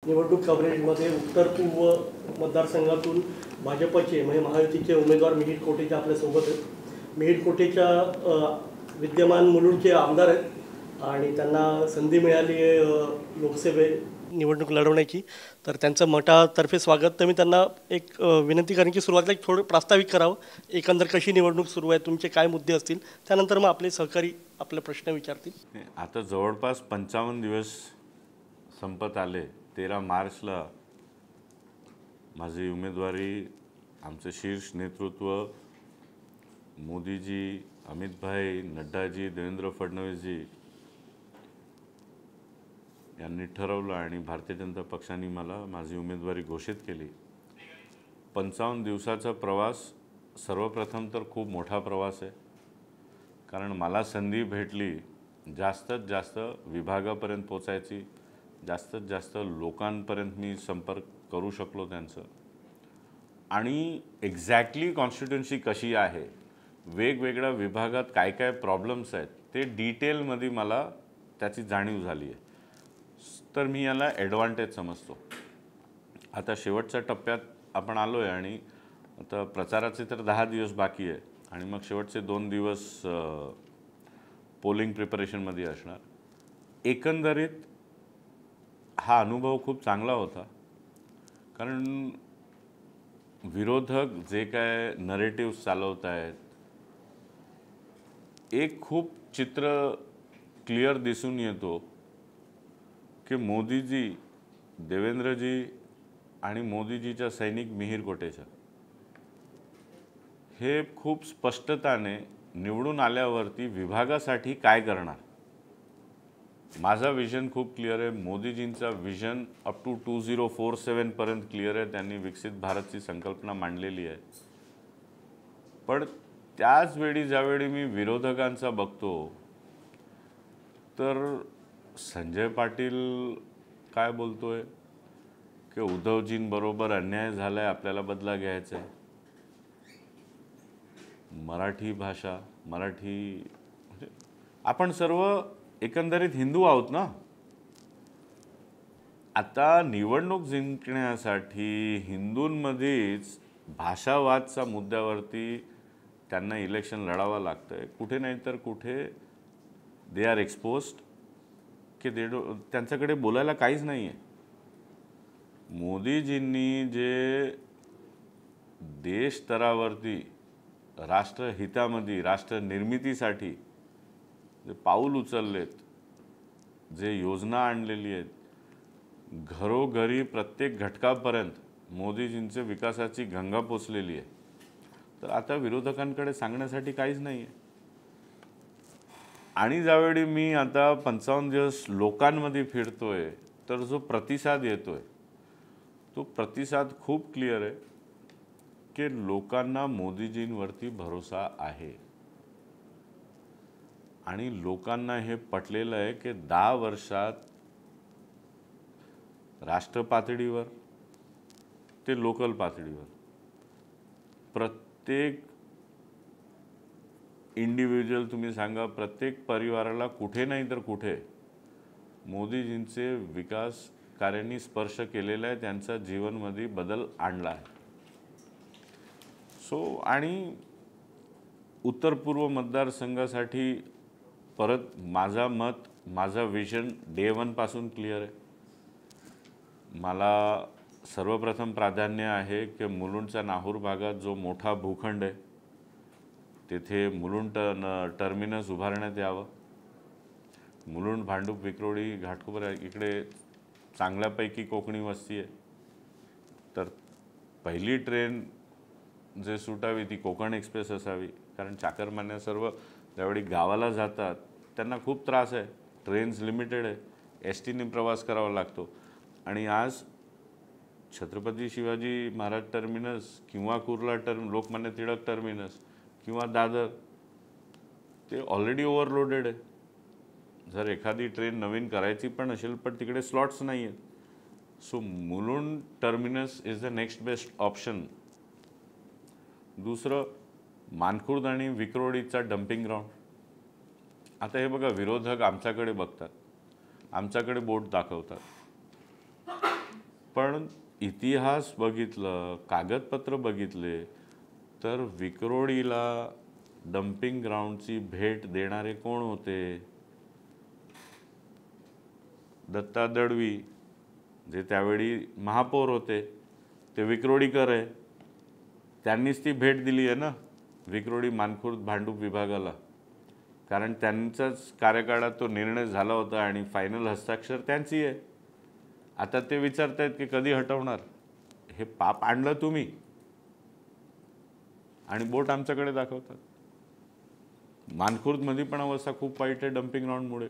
निवडणूक कव्हरेजमध्ये उत्तर पूर्व मतदारसंघातून भाजपचे म्हणजे महायुतीचे उमेदवार मिहिर कोटेचे आपल्यासोबत आहेत। मिहिर कोटेच्या विद्यमान मुलुंडचे आमदार आहेत आणि त्यांना संधी मिळाली आहे लोकसभे निवडणूक लढवण्याची, तर त्यांचं मठातर्फे स्वागत। तर मी त्यांना एक विनंती करेन की सुरुवातीला एक थोडं प्रास्ताविक करावं, एकंदर कशी निवडणूक सुरू आहे, तुमचे काय मुद्दे असतील, त्यानंतर मग आपले सहकारी आपले प्रश्न विचारतील। आता जवळपास 55 दिवस संपत आले। 13 मार्चला माझी उमेदवारी आमचे शीर्ष नेतृत्व मोदीजी, अमितभाई, नड्डाजी, देवेंद्र फडणवीसजी यांनी ठरवलं आणि भारतीय जनता पक्षाने मला माझी उमेदवारी घोषित केली। 55 दिवसाचा प्रवास सर्वप्रथम तर खूप मोठा प्रवास आहे, कारण मला संधी भेटली जास्तीत जास्त विभागापर्यंत पोचायची, जास्तीत जास्त लोकांपर्यंत मी संपर्क करू शकलो त्यांचं, आणि एक्झॅक्टली कॉन्स्टिट्युएन्सी कशी आहे, वेगवेगळ्या विभागात काय काय प्रॉब्लेम्स आहेत ते डिटेलमध्ये मला त्याची जाणीव झाली आहे। तर मी याला ॲडव्हान्टेज समजतो। आता शेवटच्या टप्प्यात आपण आलो आहे आणि आता प्रचाराचे तर 10 दिवस बाकी आहे आणि मग शेवटचे 2 दिवस पोलिंग प्रिपरेशनमध्ये असणार। एकंदरीत हा अनुभव खूप चांगला होता, कारण विरोधक जे काय नरेटिव्स चालवत आहेत, एक खूप चित्र क्लिअर दिसून येतो की मोदीजी, देवेंद्रजी आणि मोदीजीच्या सैनिक मिहिर कोटेचा हे खूप स्पष्टताने निवडून आल्यावरती विभागासाठी काय करणार। माझा विजन खूप क्लिअर आहे, मोदीजींचा विजन अप टू 2047 पर्यंत क्लिअर आहे, त्यांनी विकसित भारतची संकल्पना मांडलेली आहे। पण त्याच वेळी ज्यावेळी मी विरोधकांचा बघतो तर संजय पाटील काय बोलतोय की उद्धवजींबरोबर अन्याय झालाय, आपल्याला बदला घ्यायचा आहे। मराठी भाषा, मराठी म्हणजे आपण सर्व एकंदरीत हिंदू आहोत ना। आता निवडणूक जिंकण्यासाठी हिंदूंमध्येच भाषावादच्या मुद्द्यावरती त्यांना इलेक्शन लढावं लागतंय, कुठे नाही तर कुठे दे आर एक्सपोज्ड की त्यांच्याकडे बोलायला काहीच नाही आहे। मोदीजींनी जे देश स्तरावरती राष्ट्रहितामध्ये, राष्ट्र निर्मितीसाठी जे पाऊल उचललेत, जे योजना आणलेली आहेत, घरोघरी प्रत्येक घटकापर्यंत मोदीजींचे विकासाची गंगा पोचलेली आहे। तर आता विरोधकांकडे सांगण्यासाठी काहीच नाही आहे। आणि ज्यावेळी मी आता 55 दिवस लोकांमध्ये फिरतोय तर जो प्रतिसाद येतोय तो प्रतिसाद खूप क्लिअर आहे की लोकांना मोदीजींवरती भरोसा आहे आणि लोकांना हे पटलेलं आहे की 10 वर्षात राष्ट्र पातळीवर ते लोकल पातळीवर प्रत्येक इंडिव्हिज्युअल तुम्ही सांगा, प्रत्येक परिवाराला कुठे नाही तर कुठे मोदीजींचे विकास कार्यांनी स्पर्श केलेला आहे, त्यांच्या जीवनमध्ये बदल आणला आहे। आणि उत्तर पूर्व मतदारसंघासाठी परत माझा मत, माझा विजन डे 1 पासून क्लिअर आहे। मला सर्वप्रथम प्राधान्य आहे की मुलुंडच्या नाहूर भागात जो मोठा भूखंड आहे तेथे मुलुंड टर्मिनस उभारण्यात यावं। मुलुंड, भांडूप, विक्रोळी, घाटकोपर इकडे चांगल्यापैकी कोकणी वस्ती आहे, तर पहिली ट्रेन जे सुटावी ती कोकण एक्सप्रेस असावी, कारण चाकरमान्य सर्व ज्यावेळी गावाला जातात त्यांना खूप त्रास आहे, ट्रेन्स लिमिटेड आहे, एसटीने प्रवास करावा लागतो। आणि आज छत्रपती शिवाजी महाराज टर्मिनस किंवा कुर्ला लोकमान्य टिळक टर्मिनस किंवा दादर ते ऑलरेडी ओव्हरलोडेड आहे। जर एखादी ट्रेन नवीन करायची पण असेल पण तिकडे स्लॉट्स नाही आहेत। So Mulund terminus is the next best option. दुसरं मानखुर्द आणि विक्रोळीचा डम्पिंग ग्राउंड। आता हे बघा, विरोधक आमच्याकडे बघतात, आमच्याकडे बोट दाखवतात, पण इतिहास बघितलं, कागदपत्र बघितले, तर विक्रोळीला डम्पिंग ग्राउंडची भेट देणारे कोण होते? दत्ता दळवी, जे त्यावेळी महापौर होते, ते विक्रोळीकर आहे. त्यांनीच ती भेट दिली आहे ना विक्रोळी मानखुर्द भांडूप विभागाला, कारण त्यांचाच कार्यकाळात तो निर्णय झाला होता आणि फायनल हस्ताक्षर त्यांची आहे. आता ते विचारतायत की कधी हटवणार. हे पाप आणलं तुम्ही आणि बोट आमच्याकडे दाखवतात. मानखुर्दमध्ये पण अवस्था खूप वाईट आहे डम्पिंग ग्राउंडमुळे.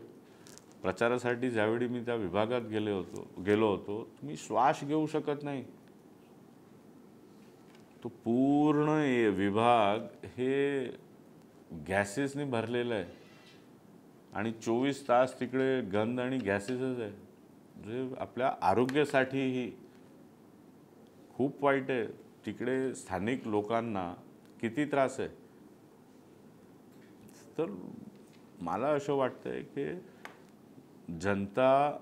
प्रचारासाठी ज्यावेळी मी त्या विभागात गेलो होतो तुम्ही श्वास घेऊ शकत नाही. तो पूर्ण विभाग हे गॅसेसने भरलेला आहे आणि 24 तास तिकडे गंध आणि गॅसेसच आहे, जे आपल्या आरोग्यासाठीही खूप वाईट आहे. तिकडे स्थानिक लोकांना किती त्रास आहे. तर मला असं वाटतंय की जनता,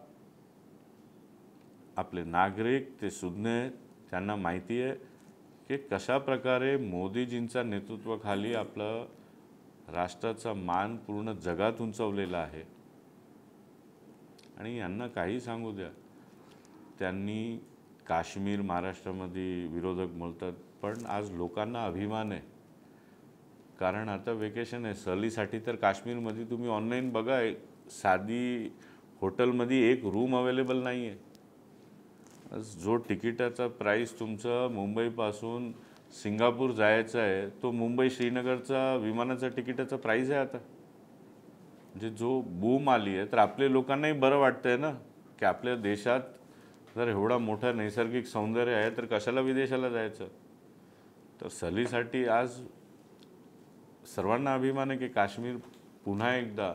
आपले नागरिक ते सुज्ञ आहेत, त्यांना माहिती आहे की कशा प्रकारे मोदीजींच्या नेतृत्वाखाली आपलं राष्ट्राचा मान पूर्ण जगात उंचवलेला आहे. आणि यांना काही सांगू द्या, त्यांनी काश्मीर महाराष्ट्रामध्ये विरोधक बोलतात, पण आज लोकांना अभिमान आहे, कारण आता वेकेशन आहे. सहलीसाठी तर काश्मीरमध्ये तुम्ही ऑनलाईन बघा, साधी हॉटेलमध्ये एक रूम अवेलेबल नाही आहे. जो तिकिटाचा प्राईस तुमचं मुंबईपासून सिंगापूर जायचं आहे, तो मुंबई श्रीनगरचा विमानाचा तिकिटाचा प्राईस आहे आता. म्हणजे जो बूम आली आहे, तर आपल्या लोकांनाही बरं वाटतंय ना की आपल्या देशात जर एवढा मोठा नैसर्गिक सौंदर्य आहे, तर कशाला विदेशाला जायचं. तर सहलीसाठी आज सर्वांना अभिमान आहे की काश्मीर पुन्हा एकदा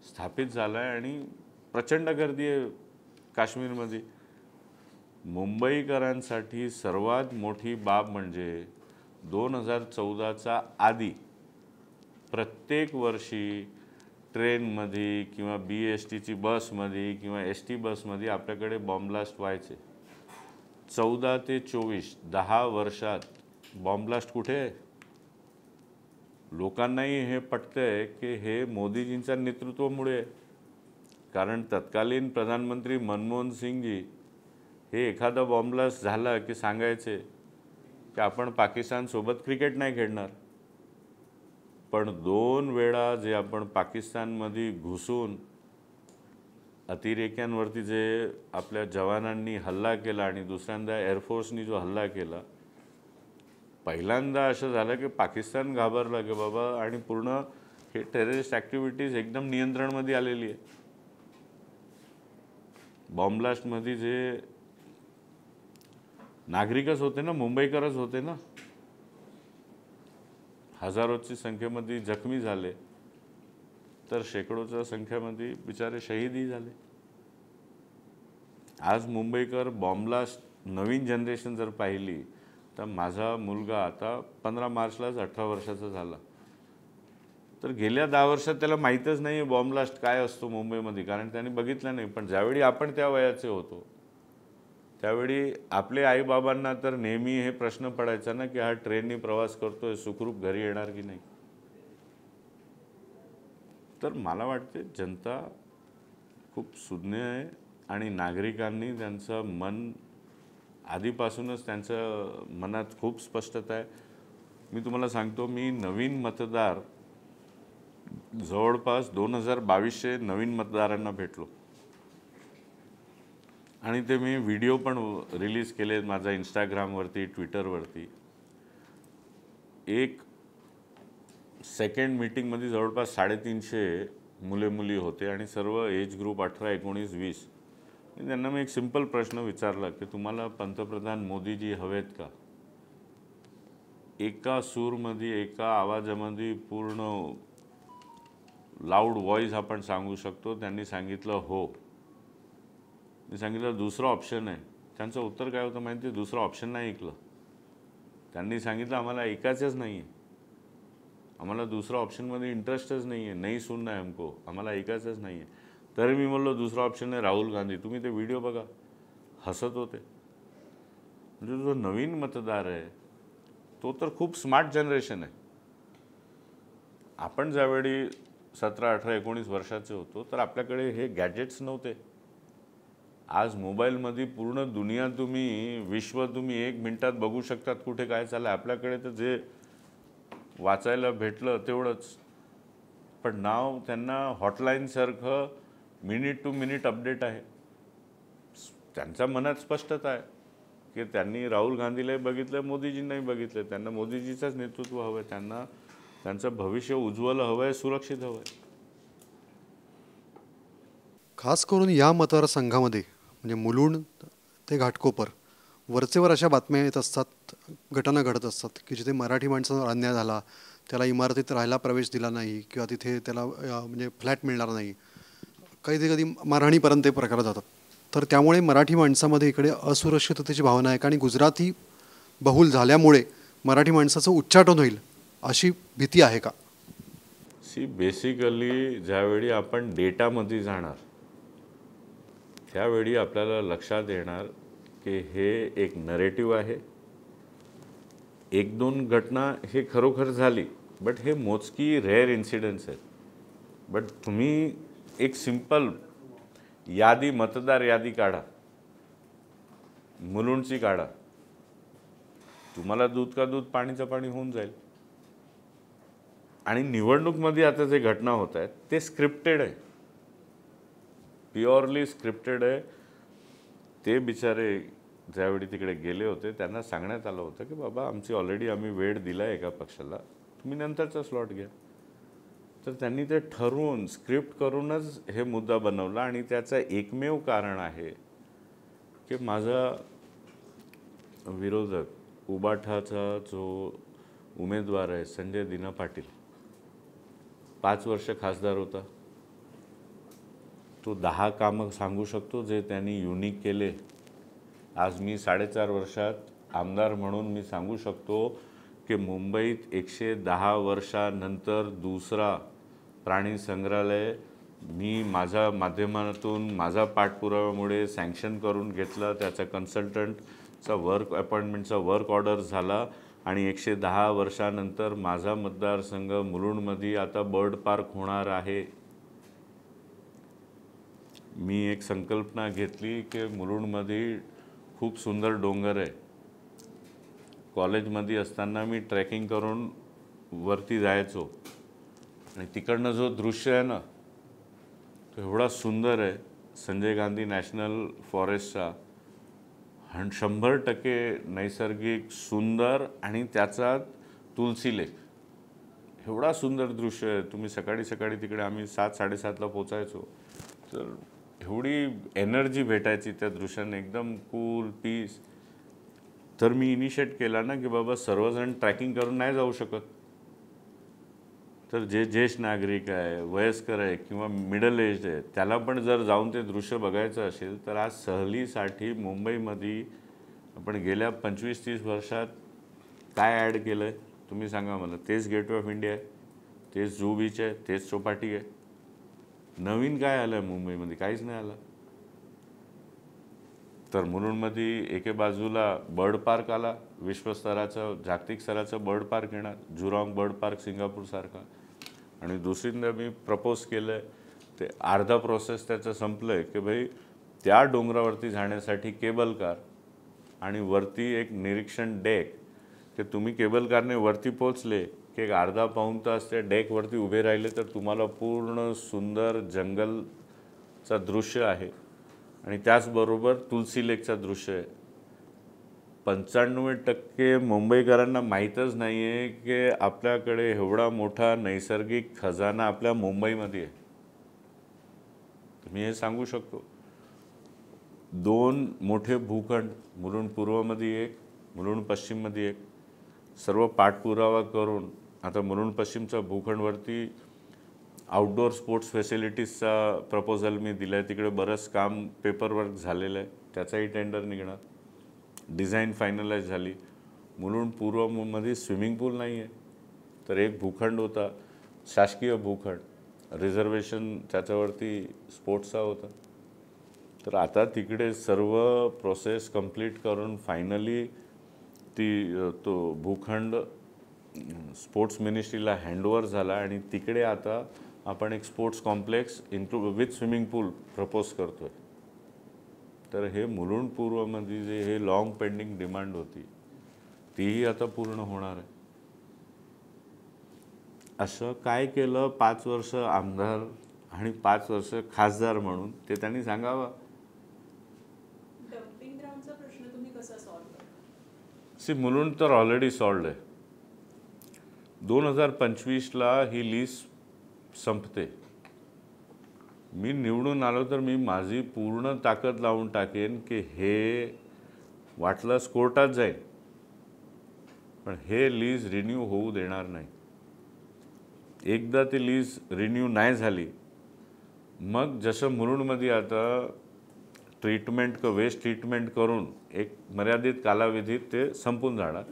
स्थापित झाला आहे आणि प्रचंड गर्दी आहे काश्मीरमध्ये. मुंबईकरांसाठी सर्वात मोठी बाब म्हणजे 2014चा आधी प्रत्येक वर्षी ट्रेनमध्ये किंवा BSTची बसमध्ये किंवा ST बसमध्ये आपल्याकडे बॉम्ब ब्लास्ट व्हायचे. 14 ते 24 10 वर्षात बॉम्ब ब्लास्ट कुठे आहे? लोकांनाही हे पटतंय की हे मोदीजींच्या नेतृत्वामुळे आहे. कारण तत्कालीन प्रधानमंत्री मनमोहन सिंगजी हे एखादा बॉम्ब ब्लास्ट झाला की सांगायचे की आपण पाकिस्तानसोबत क्रिकेट नाही खेळणार. पण 2 वेळा जे आपण पाकिस्तानमध्ये घुसून अतिरेक्यांवरती जे आपल्या जवानांनी हल्ला केला आणि दुसऱ्यांदा एअरफोर्सनी जो हल्ला केला, पहिल्यांदा असं झालं की पाकिस्तान घाबरलं की बाबा, आणि पूर्ण हे टेररिस्ट ॲक्टिव्हिटीज एकदम नियंत्रणमध्ये आलेली आहे. बॉम्ब ब्लास्टमध्ये जे नागरिकच होते ना, मुंबईकरच होते ना, हजारोची संख्येमध्ये जखमी झाले, तर शेकडोच्या संख्येमध्ये बिचारे शहीदही झाले. आज मुंबईकर बॉम्ब ब्लास्ट नवीन जनरेशन जर पाहिली तर माझा मुलगा आता 15 मार्चलाच 18 वर्षाचा झाला. तर गेल्या 10 वर्षात त्याला माहीतच नाही आहे बॉम्ब ब्लास्ट काय असतो मुंबईमध्ये, कारण त्याने बघितलं नाही. पण ज्यावेळी आपण त्या वयाचे होतो त्यावेळी आपले आईबाबांना तर नेहमी हे प्रश्न पडायचा ना की हा ट्रेननी प्रवास करतोय, सुखरूप घरी येणार की नाही. तर मला वाटते जनता खूप सुज्ञ आहे आणि नागरिकांनी त्यांचं मन आधीपासूनच त्यांच्या मनात खूप स्पष्टता आहे. मी तुम्हाला सांगतो, मी नवीन मतदार जवळपास 2200 नवीन मतदारांना भेटलो आणि ते मी व्हिडिओ पण रिलीज केले माझा इंस्टाग्रामवरती, ट्विटरवरती. एक सेकंड मीटिंगमध्ये जवळपास 350 मुले मुली होते आणि सर्व एज ग्रुप 18, 19, 20. त्यांना मी एक सिंपल प्रश्न विचारला की तुम्हाला पंतप्रधान मोदीजी हवेत का? एका सूरमध्ये, एका आवाजामध्ये, पूर्ण लाऊड व्हॉइस आपण सांगू शकतो. त्यांनी सांगितलं हो. मी सांगितलं दुसरं ऑप्शन आहे. त्यांचं उत्तर काय होतं माहिती आहे? दुसरं ऑप्शन नाही ऐकलं. त्यांनी सांगितलं आम्हाला ऐकायचंच नाही आहे, आम्हाला दुसऱ्या ऑप्शनमध्ये इंटरेस्टच नाही आहे, नाही सुनना है हमको, आम्हाला ऐकायचंच नाही आहे. तरी मी म्हणलो दुसरा ऑप्शन आहे राहुल गांधी. तुम्ही ते व्हिडिओ बघा, हसत होते. म्हणजे जो नवीन मतदार आहे तो तर खूप स्मार्ट जनरेशन आहे. आपण ज्यावेळी 17, 18, 19 वर्षाचे होतो तर आपल्याकडे हे गॅजेट्स नव्हते. आज मोबाईलमध्ये पूर्ण दुनिया विश्व तुम्ही 1 मिनिटात बघू शकतात कुठे काय चाललं. आपल्याकडे तर जे वाचायला भेटलं तेवढंच. पण नाव त्यांना हॉटलाईनसारखं मिनिट टू मिनिट अपडेट आहे. त्यांच्या मनात स्पष्टता आहे की त्यांनी राहुल गांधीलाही बघितलं, मोदीजींनाही बघितलं. त्यांना मोदीजीचंच नेतृत्व हवं आहे. त्यांना त्यांचं भविष्य उज्ज्वल हवं आहे, सुरक्षित हवं आहे. खास करून या मतदारसंघामध्ये म्हणजे मुलुंड ते घाटकोपर वरचेवर अशा बातम्या येत असतात, घटना घडत असतात की जिथे मराठी माणसांवर अन्याय झाला, त्याला इमारतीत राहायला प्रवेश दिला नाही किंवा तिथे त्याला म्हणजे फ्लॅट मिळणार नाही, कधी मारहाणीपर्यंत ते प्रकार जातात. तर त्यामुळे मराठी माणसामध्ये इकडे असुरक्षिततेची भावना आहे आणि गुजराती बहुल झाल्यामुळे मराठी माणसाचं उच्चाटन होईल अशी भीती आहे का? बेसिकली ज्यावेळी आपण डेटामध्ये जाणार त्यावेळी आपल्याला लक्षात येणार की हे एक नरेटिव्ह आहे. 1-2 घटना हे खरोखर झाली, बट हे मोजकी रेअर इन्सिडेंट्स आहेत. बट तुम्ही एक सिंपल मतदार यादी काढा, मुलुंडची काढा, तुम्हाला दूध का दूध पाणीचं पाणी होऊन जाईल. आणि निवडणूकमध्ये आता जे घटना होत आहेत ते स्क्रिप्टेड आहे, प्युअरली स्क्रिप्टेड आहे. ते बिचारे ज्यावेळी तिकडे गेले होते त्यांना सांगण्यात आलं होतं की बाबा आम्ही वेळ दिला आहे एका पक्षाला, तुम्ही नंतरचा स्लॉट घ्या. तर त्यांनी ते ठरवून स्क्रिप्ट करूनच हे मुद्दा बनवला. आणि त्याचं एकमेव कारण आहे की माझा विरोधक उबाठाचा जो उमेदवार आहे संजय दिना पाटील, 5 वर्ष खासदार होता. तो 10 कामं सांगू शकतो जे त्यांनी युनिक केले. आज मी 4.5 वर्षात आमदार म्हणून मी सांगू शकतो की मुंबईत 110 वर्षानंतर दुसरा प्राणी संग्रहालय मी माझ्या माध्यमातून माझा पाठपुराव्यामुळे सँक्शन करून घेतलं. त्याचा कन्सल्टंटचा अपॉइंटमेंटचा वर्क ऑर्डर झाला. आणि 110 वर्षानंतर माझा मतदारसंघ मुलुंडमध्ये आता बर्ड पार्क होणार आहे. मी एक संकल्पना घेतली की मुलुंडमध्ये खूप सुंदर डोंगर आहे. कॉलेजमध्ये असताना मी ट्रेकिंग करून वरती जायचो आणि तिकडनं जो दृश्य आहे ना तो एवढा सुंदर आहे. संजय गांधी नॅशनल फॉरेस्टचा 100% नैसर्गिक सुंदर आणि त्याचा तुलसी लेक, एवढा सुंदर दृश्य आहे. तुम्ही सकाळी तिकडे आम्ही 7-7:30ला पोचायचो तर एवढी एनर्जी भेटायची त्या दृश्याने, एकदम कूल पीस. तर मी इनिशिएट केला ना की बाबा सर्वजण ट्रॅकिंग करून नाही जाऊ शकत, तर जे ज्येष्ठ नागरिक आहे, वयस्कर आहे किंवा मिडल एज आहे त्याला पण जर जाऊन ते दृश्य बघायचं असेल तर आज सहलीसाठी मुंबईमध्ये आपण गेल्या 25-30 वर्षात काय ॲड केलं आहे तुम्ही सांगा मला. तेच गेटवे ऑफ इंडिया आहे, तेच जुहू बीच आहे, तेच चौपाटी आहे. नवीन काय आलं आहे मुंबईमध्ये? काहीच नाही आलं. तर मुलुंडमध्ये एके बाजूला बर्ड पार्क आला, विश्वस्तराचं जागतिक स्तराचं बर्ड पार्क येणार, जुरॉंग बर्ड पार्क सिंगापूरसारखा. आणि दुसरींदा मी प्रपोज केलं आहे ते अर्धा प्रोसेस त्याचं संपलं आहे की भाई त्या डोंगरावरती जाण्यासाठी केबल कार आणि वरती एक निरीक्षण डेक, की तुम्ही केबल कारने वरती पोचले की एक अर्धा पाऊण तास त्या डेकवरती उभे राहिले तर तुम्हाला पूर्ण सुंदर जंगलचा दृश्य आहे. आणि त्याचबरोबर तुलसी लेकचा दृश्य आहे. 95% मुंबईकरांना माहीतच नाही आहे की आपल्याकडे एवढा मोठा नैसर्गिक खजाना आपल्या मुंबईमध्ये आहे. मी हे सांगू शकतो. 2 मोठे भूखंड, मुलुंड पूर्वमध्ये एक, मुलुंड पश्चिममध्ये एक, सर्व पाठपुरावा करून आता मुलुंड पश्चिमच्या भूखंडवरती आउटडोअर स्पोर्ट्स फॅसिलिटीजचा प्रपोजल मी दिला आहे. तिकडे बरंच काम पेपरवर्क झालेलं आहे, त्याचाही टेंडर निघणार. डिझाईन फायनलाइज झाली. मुलुंड पूर्वमध्ये स्विमिंग पूल नाही आहे, तर एक भूखंड होता शासकीय भूखंड, रिझर्वेशन त्याच्यावरती स्पोर्ट्सचा होता. तर आता तिकडे सर्व प्रोसेस कंप्लीट करून फायनली तो भूखंड स्पोर्ट्स मिनिस्ट्रीला हँडओव्हर झाला आणि तिकडे आता आपण एक sports complex with swimming pool propose करतोय. तर हे मुलुंड पूर्वमध्ये जे हे लॉंग पेंडिंग डिमांड होती तीही आता पूर्ण होणार आहे. असं काय केलं 5 वर्ष आमदार आणि 5 वर्ष खासदार म्हणून ते त्यांनी सांगावं. डम्पिंग ग्राउंडचा प्रश्न तुम्ही कसा सॉल्व्ह करता? मुलुंड तर ऑलरेडी सॉल्व्ड आहे. 2025ला ही लीज संपते. मी निवडून आलो तर मी माझी पूर्ण ताकद लावून टाकेन की हे वाटलंच कोर्टात जाईल पण हे लीज रिन्यू होऊ देणार नाही. एकदा ती लीज रिन्यू नाही झाली मग जसं मुलुंडमध्ये आता वेस्ट ट्रीटमेंट करून एक मर्यादित कालावधीत ते संपून जाणार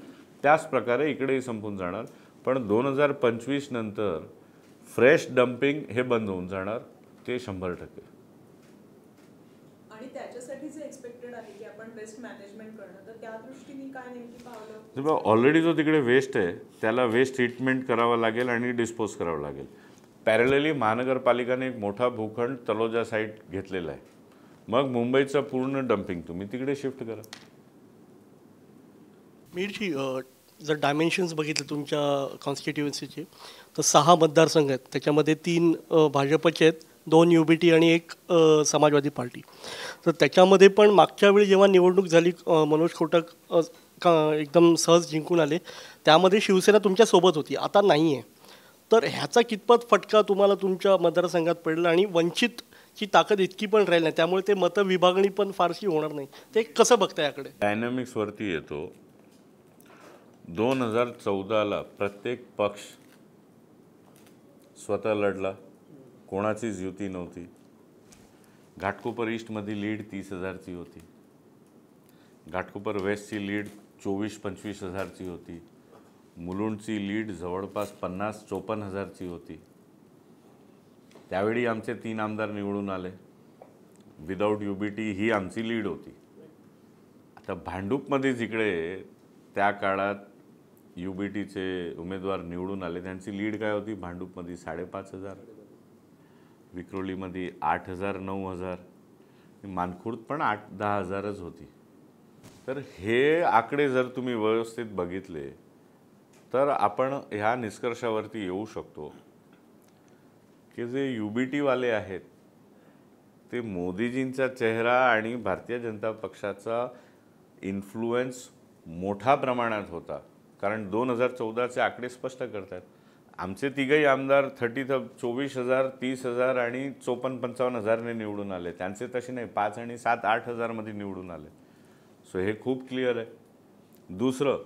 त्याच प्रकारे इकडेही संपून जाणार. पण 2025 नंतर फ्रेश डम्पिंग हे बंद होऊन जाणार ते 100%. आणि त्याच्यासाठी जे एक्सपेक्टेड आहे की आपण वेस्ट मॅनेजमेंट करणं तर त्या दृष्टीने काय नेमकी पावलं? ऑलरेडी जो तिकडे वेस्ट आहे त्याला वेस्ट ट्रीटमेंट करावं लागेल आणि डिस्पोज करावं लागेल. पॅरलली महानगरपालिकाने एक मोठा भूखंड तलोजा साईट घेतलेला आहे. मग मुंबईचं पूर्ण डम्पिंग तुम्ही तिकडे शिफ्ट करा. मीरजी जर डायमेन्शन्स बघितले तुमच्या कॉन्स्टिट्युएन्सीचे तर 6 मतदारसंघ आहेत. त्याच्यामध्ये 3 भाजपचे आहेत, 2 UBT आणि 1 समाजवादी पार्टी. तर त्याच्यामध्ये पण मागच्या वेळी जेव्हा निवडणूक झाली मनोज कोटक एकदम सहज जिंकून आले त्यामध्ये शिवसेना तुमच्यासोबत होती, आता नाही आहे. तर ह्याचा कितपत फटका तुम्हाला तुमच्या मतदारसंघात पडला आणि वंचितची ताकद इतकी पण राहील नाही त्यामुळे ते मतं विभागणी पण फारशी होणार नाही. ते कसं बघता याकडे? डायनॅमिक्सवरती येतो. 2014ला प्रत्येक पक्ष स्वतः लढला, कोणाचीच युती नव्हती. घाटकोपर ईस्टमध्ये लीड 30,000ची होती. घाटकोपर वेस्टची लीड 24-25,000ची होती. मुलुंडची लीड जवळपास 50-54,000ची होती. त्यावेळी आमचे 3 आमदार निवडून आले. विदाऊट UBT ही आमची लीड होती. आता भांडूपमध्ये जिकडे त्या काळात UBTचे उमेदवार निवडून आले त्यांची लीड काय होती? भांडूपमध्ये 5,500, विक्रोलीमध्ये 8,000, 9,000, मानखुर्द पण 8-10,000च होती. तर हे आकडे जर तुम्ही व्यवस्थित बघितले तर आपण ह्या निष्कर्षावरती येऊ शकतो की जे UBTवाले आहेत ते मोदीजींचा चेहरा आणि भारतीय जनता पक्षाचा इन्फ्लुएन्स मोठ्या प्रमाणात होता. कारण 2014चे आकडे स्पष्ट करतात. आमचे तिघही आमदार 24,000, 30,000 आणि 54-55,000ने निवडून आले. त्यांचे तसे नाही 5 आणि 7-8,000 मध्ये निवडून आले. सो हे खूप क्लिअर आहे. दुसरं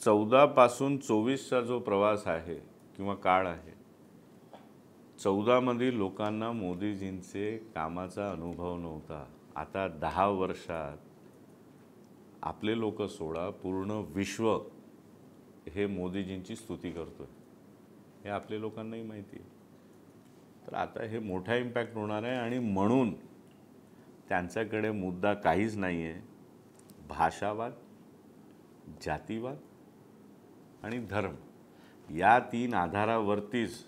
14 पासून 24चा जो प्रवास आहे किंवा काळ आहे 14 मध्ये लोकांना मोदीजींचे कामाचा अनुभव नव्हता. आता 10 वर्षात आपले लोक सोडा पूर्ण विश्व हे मोदीजींची स्तुती करतोय. हे आपल्या लोकांनाही माहिती आहे. तर आता हे मोठा इम्पॅक्ट होणार आहे आणि म्हणून त्यांच्याकडे मुद्दा काहीच नाही आहे. भाषावाद, जातीवाद आणि धर्म या 3 आधारावरतीच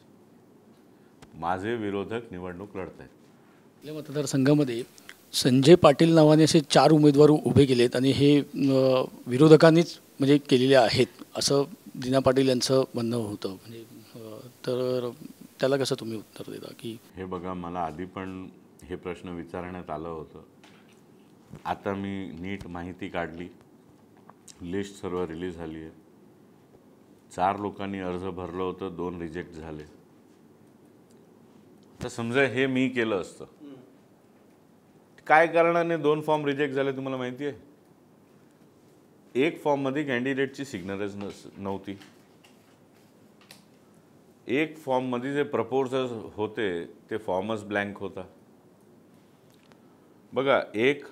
माझे विरोधक निवडणूक लढत आहेत. आपल्या मतदारसंघामध्ये संजय पाटील नावाने असे 4 उमेदवार उभे केलेत आणि हे विरोधकांनीच म्हणजे केलेले आहेत असं दिना पाटील यांचं म्हणणं होतं. म्हणजे तर त्याला कसं तुम्ही उत्तर देता? की हे बघा, मला आधी पण हे प्रश्न विचारण्यात आलं होतं. आता मी नीट माहिती काढली, लिस्ट सर्व रिलीज झाली आहे. 4 लोकांनी अर्ज भरलं होतं, 2 रिजेक्ट झाले. तर समजा हे मी केलं असतं, काय कारणाने 2 फॉर्म रिजेक्ट झाले तुम्हाला माहिती आहे? एक फॉर्ममध्ये कॅन्डिडेटची सिग्नेचरच नव्हती. एक फॉर्ममध्ये जे प्रपोजल्स होते ते फॉर्मच ब्लँक होता. बघा, एक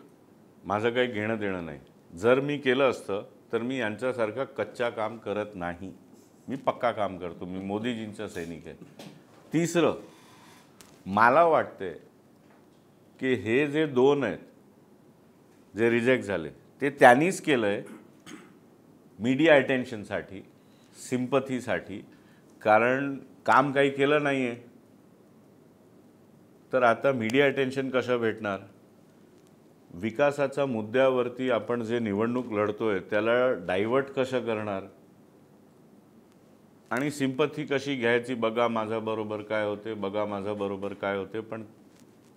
माझं काही घेणं देणं नाही. जर मी केलं असतं तर मी यांच्यासारखं कच्चा काम करत नाही. मी पक्का काम करतो. मी मोदीजींचा सैनिक आहे. तिसरं, मला वाटते की हे जे 2 आहेत जे रिजेक्ट झाले ते त्यांनीच केलं आहे मीडिया अटेन्शनसाठी, सिम्पथीसाठी, कारण काम काही केलं नाही आहे. तर आता मीडिया अटेन्शन कसं भेटणार? विकासाच्या मुद्द्यावरती आपण जे निवडणूक लढतोय त्याला डायव्हर्ट कसं करणार आणि सिम्पथी कशी घ्यायची? बघा माझ्याबरोबर काय होते, बघा माझ्याबरोबर काय होते. पण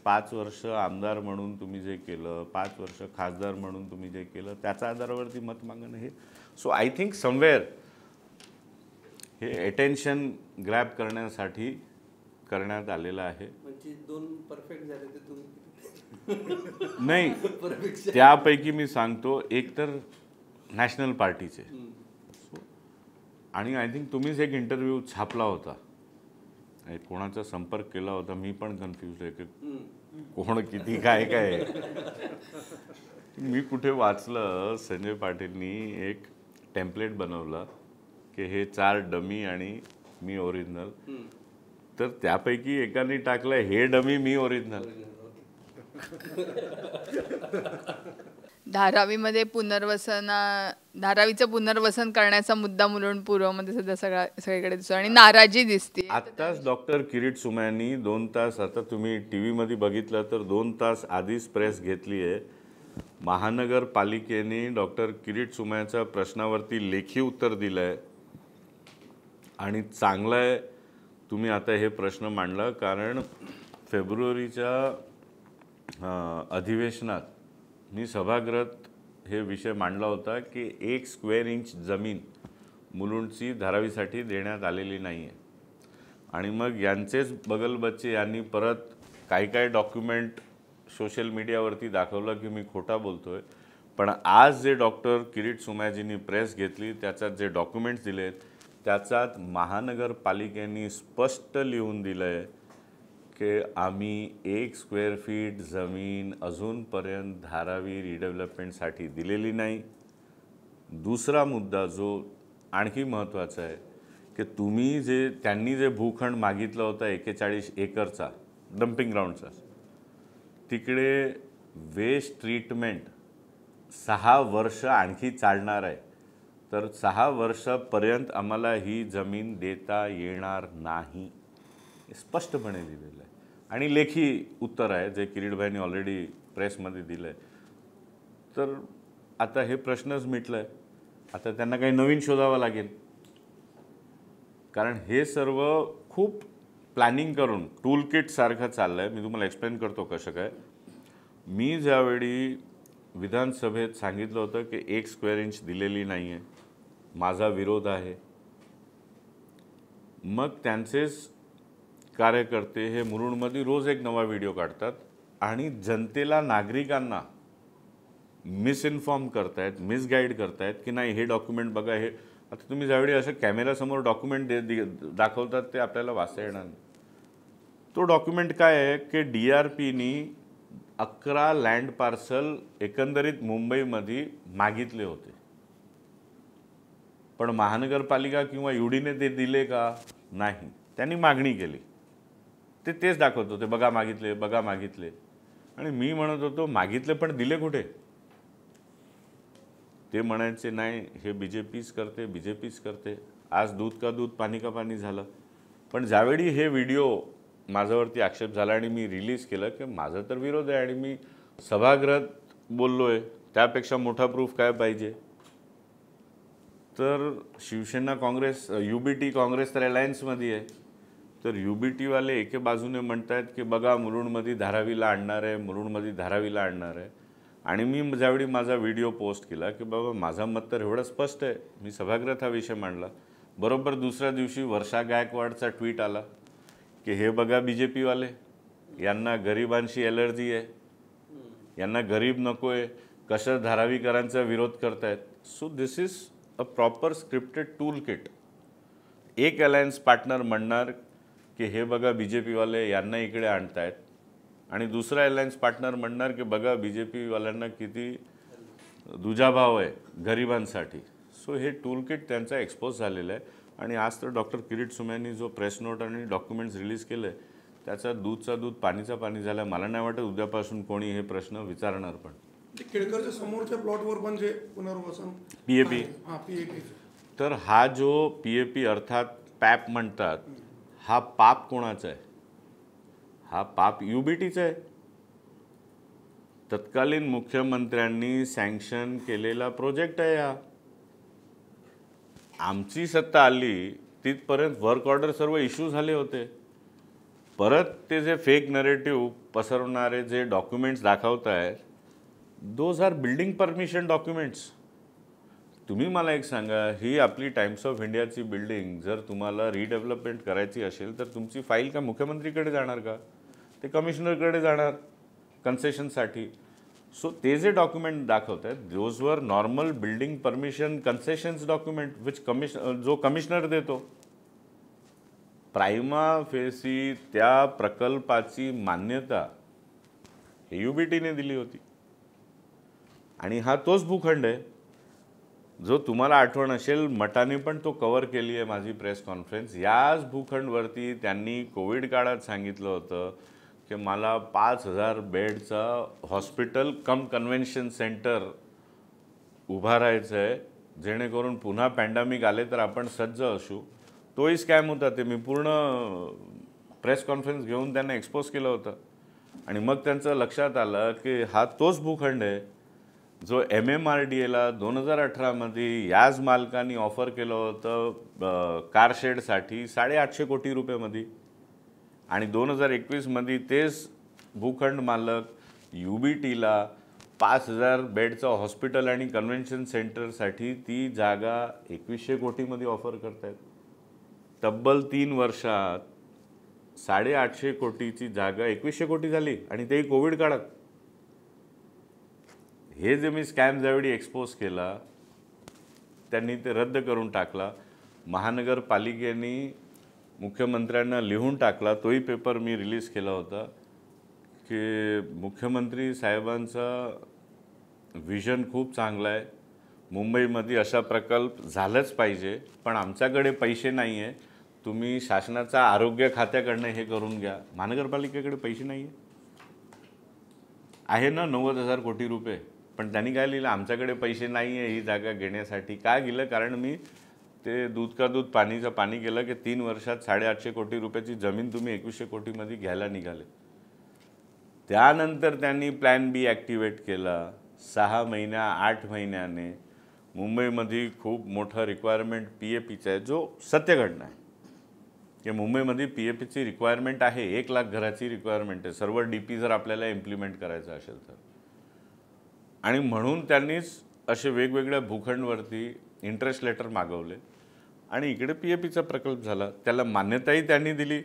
5 वर्ष आमदार म्हणून तुम्ही जे केलं, 5 वर्ष खासदार म्हणून तुम्ही जे केलं, त्याच्या आधारावरती मत मागणं हे. सो आय थिंक समवेअर हे अटेन्शन ग्रॅब करण्यासाठी करण्यात आलेलं आहे. म्हणजे 2 परफेक्ट झाले ते तुम्ही नाही, त्यापैकी मी सांगतो एक तर नॅशनल पार्टीचे आणि आय थिंक तुम्हीच एक इंटरव्ह्यू छापला होता, कोणाचा संपर्क केला होता, मी पण कन्फ्यूज आहे की कोण किती काय काय. मी कुठे वाचलं संजय पाटीलनी एक टेम्पलेट बनवलं की हे 4 डमी आणि मी ओरिजिनल. तर त्यापैकी एकाने टाकलं हे डमी मी ओरिजिनल. धारावीमध्ये धारावीचं पुनर्वसन करण्याचा मुद्दा मुलुंड पूर्वमध्ये सध्या सगळीकडे दिसतो आणि नाराजी दिसते. आत्ताच डॉक्टर किरीट सोमय्यांनी 2 तास, आता तुम्ही टी व्हीमध्ये बघितलं तर 2 तास आधीच प्रेस घेतली आहे. महानगरपालिकेने डॉक्टर किरीट सोमय्याच्या प्रश्नावरती लेखी उत्तर दिलं आहे आणि चांगलं आहे तुम्ही आता हे प्रश्न मांडला, कारण फेब्रुवारीच्या अधिवेशनात मी सभागृहात हे विषय मांडला होता की 1 स्क्वेअर इंच जमीन मुलुंडची धारावीसाठी देण्यात आलेली नाही आहे. आणि मग यांचेच बगलबच्चे यांनी परत काय डॉक्युमेंट सोशल मीडियावरती दाखवलं की मी खोटा बोलतोय. पण आज जे डॉक्टर किरीट सोमय्याजींनी प्रेस घेतली त्याच्यात जे डॉक्युमेंट्स दिलेत त्याच्यात महानगरपालिकेने स्पष्ट लिहून दिलं आहे की आम्ही 1 स्क्वेअर फीट जमीन अजूनपर्यंत धारावी रिडेव्हलपमेंटसाठी दिलेली नाही. दुसरा मुद्दा जो आणखी महत्त्वाचा आहे की त्यांनी जे भूखंड मागितला होता 41 एकरचा डम्पिंग ग्राउंडचा, तिकडे वेस्ट ट्रीटमेंट 6 वर्ष आणखी चालणार आहे. तर 6 वर्षापर्यंत आम्हाला ही जमीन देता येणार नाही, स्पष्टपणे दिलेलं आहे. आणि लेखी उत्तर आहे जे किरीटभाईंनी ऑलरेडी प्रेसमध्ये दिलं आहे. तर आता हे प्रश्नच मिटलं आहे. आता त्यांना काही नवीन शोधावं लागेल, कारण हे सर्व खूप प्लॅनिंग करून टूल किट सारखं चाललं आहे. मी तुम्हाला एक्सप्लेन करतो कसं काय. मी ज्यावेळी विधानसभेत सांगितलं होतं की 1 स्क्वेअर इंच दिलेली नाही आहे, माझा विरोध आहे, मग त्यांचेच कार्यकर्ते हे मुलुंडमध्ये रोज एक नवा व्हिडिओ काढतात आणि जनतेला, नागरिकांना मिसइन्फॉर्म करतायत, मिसगाईड करतायत की नाही हे डॉक्युमेंट बघा. हे आता तुम्ही ज्यावेळी असं कॅमेरासमोर डॉक्युमेंट दाखवतात ते आपल्याला वाचता येणार नाही. तो डॉक्युमेंट काय आहे की DRPनी 11 लँड पार्सल एकंदरीत मुंबईमध्ये मागितले होते, पण महानगरपालिका किंवा UDने ते दिले का? नाही. त्यांनी मागणी केली, तेच दाखवत होते, बघा मागितले, बघा मागितले. आणि मी म्हणत होतो मागितले पण दिले कुठे? ते म्हणायचे नाही हे BJPच करते, BJPच करते. आज दूध का दूध पाणी का पाणी झालं. पण ज्यावेळी हे व्हिडिओ माझ्यावरती आक्षेप झाला आणि मी रिलीज केलं की माझा तर विरोध आहे आणि मी सभागृहात बोललो आहे, त्यापेक्षा मोठा प्रूफ काय पाहिजे. तर शिवसेना काँग्रेस, UBT काँग्रेस तर अलायन्समध्ये आहे. तर UBTवाले एके बाजूने म्हणत आहेत की बघा मुलुंडमध्ये धारावीला आणणार आहे, मुलुंडमध्ये धारावीला आणणार आहे. आणि मी ज्यावेळी माझा व्हिडिओ पोस्ट केला की बाबा माझं मत तर एवढं स्पष्ट आहे, मी सभागृहात हा विषय मांडला, बरोबर दुसऱ्या दिवशी वर्षा गायकवाडचा ट्विट आला की हे बघा BJPवाले, यांना गरिबांशी ॲलर्जी आहे, यांना गरीब नको आहे, कसं धारावीकरांचा विरोध करतायत. So this is a proper scripted tool kit. एक अलायन्स पार्टनर म्हणणार की हे बघा BJPवाले यांना इकडे आणतायत, आणि दुसरा अलायन्स पार्टनर म्हणणार की बघा BJPवाल्यांना किती दुजाभाव आहे गरिबांसाठी. सो हे टूल किट त्यांचा एक्सपोज झालेला आहे. आणि आज तर डॉक्टर किरीट सोमय्यांनी जो प्रेस नोट आणि डॉक्युमेंट्स रिलीज केले त्याचा दूधचा दूध पाणीचा पाणी झाला. मला नाही वाटत उद्यापासून कोणी हे प्रश्न विचारणार पण. केळकरच्या समोरच्या प्लॉटवर पण जे पुनर्वसन PAP. हां PAP तर हा जो PAP अर्थात पॅप म्हणतात, हा पाप कोणाचा आहे? हा पाप UBTचा आहे. तत्कालीन मुख्यमंत्र्यांनी सँक्शन केलेला प्रोजेक्ट आहे हा. आमची सत्ता आली तिथपर्यंत वर्क ऑर्डर सर्व इश्यू झाले होते. परत ते जे फेक नरेटिव्ह पसरवणारे जे डॉक्युमेंट्स दाखवत आहेत, those are building permission documents. तुम्ही मला एक सांगा, ही आपली टाइम्स ऑफ इंडियाची बिल्डिंग जर तुम्हाला रिडेव्हलपमेंट करायची असेल तर तुमची फाईल का मुख्यमंत्रीकडे जाणार का? ते कमिशनरकडे जाणार कन्सेशनसाठी. सो ते जे डॉक्युमेंट दाखवत आहेत, दोज वर normal building permission concessions document which जो कमिशनर देतो. प्राइमा फेसी त्या प्रकल्पाची मान्यता UBTने दिली होती. आणि हा तोच भूखंड आहे जो तुम्हाला आठवण असेल, मटाने पण तो कव्हर केली आहे माझी प्रेस कॉन्फरन्स. याच भूखंडवरती त्यांनी कोविड काळात सांगितलं होतं की मला 5,000 बेडचा हॉस्पिटल कम कन्व्हेन्शन सेंटर उभारायचं आहे, जेणेकरून पुन्हा पॅन्डेमिक आले तर आपण सज्ज असू. तोही स्कॅम होता. ते मी पूर्ण प्रेस कॉन्फरन्स घेऊन त्यांना एक्सपोज केलं होतं. आणि मग त्यांचं लक्षात आलं की हा तोच भूखंड आहे जो MMRDAला 2018मध्ये याच मालकांनी ऑफर केलं होतं कारशेडसाठी 850 कोटी रुपयामध्ये. आणि 2021मध्ये तेच भूखंड मालक UBTला 5,000 बेडचं हॉस्पिटल आणि कन्व्हेन्शन सेंटरसाठी ती जागा 2100 कोटीमध्ये ऑफर करतायत. तब्बल 3 वर्षात 850 कोटीची जागा 2100 कोटी झाली, आणि तेही कोविड काळात. हे जे मी स्कॅम ज्यावेळी एक्सपोज केला त्यांनी ते रद्द करून टाकला. महानगरपालिकेने मुख्यमंत्र्यांना लिहून टाकला, तोही पेपर मी रिलीज केला होता की मुख्यमंत्री साहेबांचा विजन खूप चांगला आहे, मुंबईमध्ये असा प्रकल्प झालंच पाहिजे, पण आमच्याकडे पैसे नाही आहे, तुम्ही शासनाचा आरोग्य खात्याकडनं हे करून घ्या. महानगरपालिकेकडे पैसे नाही आहे ना 90,000 कोटी रुपये, पण त्यांनी काय लिहिलं, आमच्याकडे पैसे नाही आहे ही जागा घेण्यासाठी. काय गेलं, कारण मी ते दूध का दूध पाणीचं पाणी केलं की 3 वर्षात 850 कोटी रुपयाची जमीन तुम्ही 2100 कोटीमध्ये घ्यायला निघाले. त्यानंतर त्यांनी प्लॅन B ॲक्टिवेट केला. 6 महिन्या 8 महिन्याने मुंबईमध्ये खूप मोठा रिक्वायरमेंट PAPचा आहे, जो सत्य घटना आहे की मुंबईमध्ये PAPची रिक्वायरमेंट आहे. 1 लाख घराची रिक्वायरमेंट आहे सर्व DP जर आपल्याला इम्प्लिमेंट करायचं असेल तर. आणि म्हणून त्यांनीच असे वेगवेगळ्या भूखंडवरती इंटरेस्ट लेटर मागवले आणि इकडे PAPचा प्रकल्प झाला. त्याला मान्यताही त्यांनी दिली,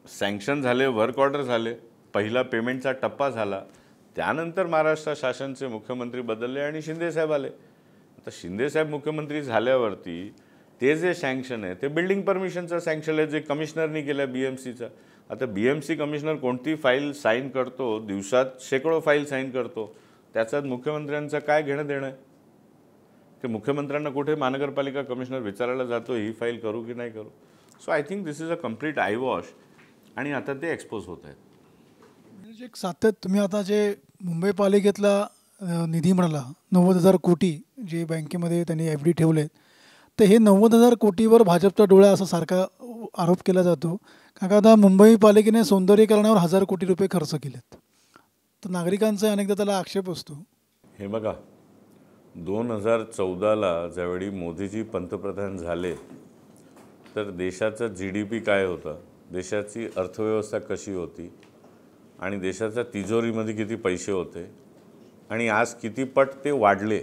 सँक्शन झाले, वर्क ऑर्डर झाले, पहिला पेमेंटचा टप्पा झाला. त्यानंतर महाराष्ट्र शासनचे मुख्यमंत्री बदलले आणि शिंदेसाहेब आले. आता शिंदेसाहेब मुख्यमंत्री झाल्यावरती ते जे सँक्शन आहे ते बिल्डिंग परमिशनचं सँक्शन आहे, जे कमिशनरनी केलं BMCचं. आता BMC कमिशनर कोणती फाईल साईन करतो, दिवसात शेकडो फाईल साईन करतो, त्याच्यात मुख्यमंत्र्यांचं काय घेणं देणं आहे? की मुख्यमंत्र्यांना कुठे महानगरपालिका कमिशनर विचारायला जातो ही फाईल करू की नाही करू? So I think this is a complete I wash, आणि आता ते एक्सपोज होत आहेत. एक सातत्य तुम्ही आता जे मुंबई पालिकेतला निधी म्हणाला 90,000 कोटी जे बँकेमध्ये त्यांनी FD ठेवलेत, तर हे 90,000 कोटीवर भाजपचा डोळा असा सारखा आरोप केला जातो. कारण का आता मुंबई पालिकेने सौंदर्यीकरणावर 1000 कोटी रुपये खर्च केलेत, तर नागरिकांचा अनेकदा त्याला आक्षेप असतो. हे बघा, 2014ला ज्यावेळी मोदीजी पंतप्रधान झाले तर देशाचा GDP काय होता, देशाची अर्थव्यवस्था कशी होती, आणि देशाच्या तिजोरीमध्ये किती पैसे होते, आणि आज किती पट ते वाढले,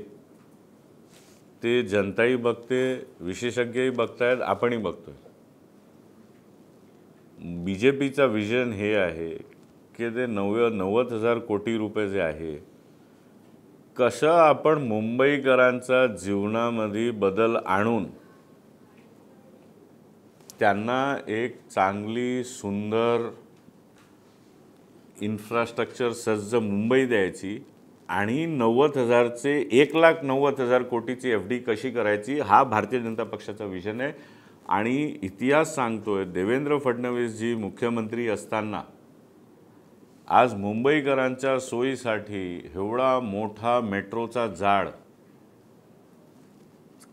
ते जनताही बघते, विशेषज्ञही बघतायत, आपणही बघतोय. BJPचा विजन हे आहे की ते 90,000 कोटी रुपये जे आहे, कसं आपण मुंबईकरांचा जीवनामध्ये बदल आणून त्यांना एक चांगली सुंदर इन्फ्रास्ट्रक्चर सज्ज मुंबई द्यायची, आणि 90,000चे 1,90,000 कोटीची FD कशी करायची, हा भारतीय जनता पक्षाचा विजन आहे. आणि इतिहास सांगतोय, देवेंद्र फडणवीस जी मुख्यमंत्री असताना आज मुंबईकरांच्या सोयीसाठी एवढा मोठा मेट्रोचा जाळ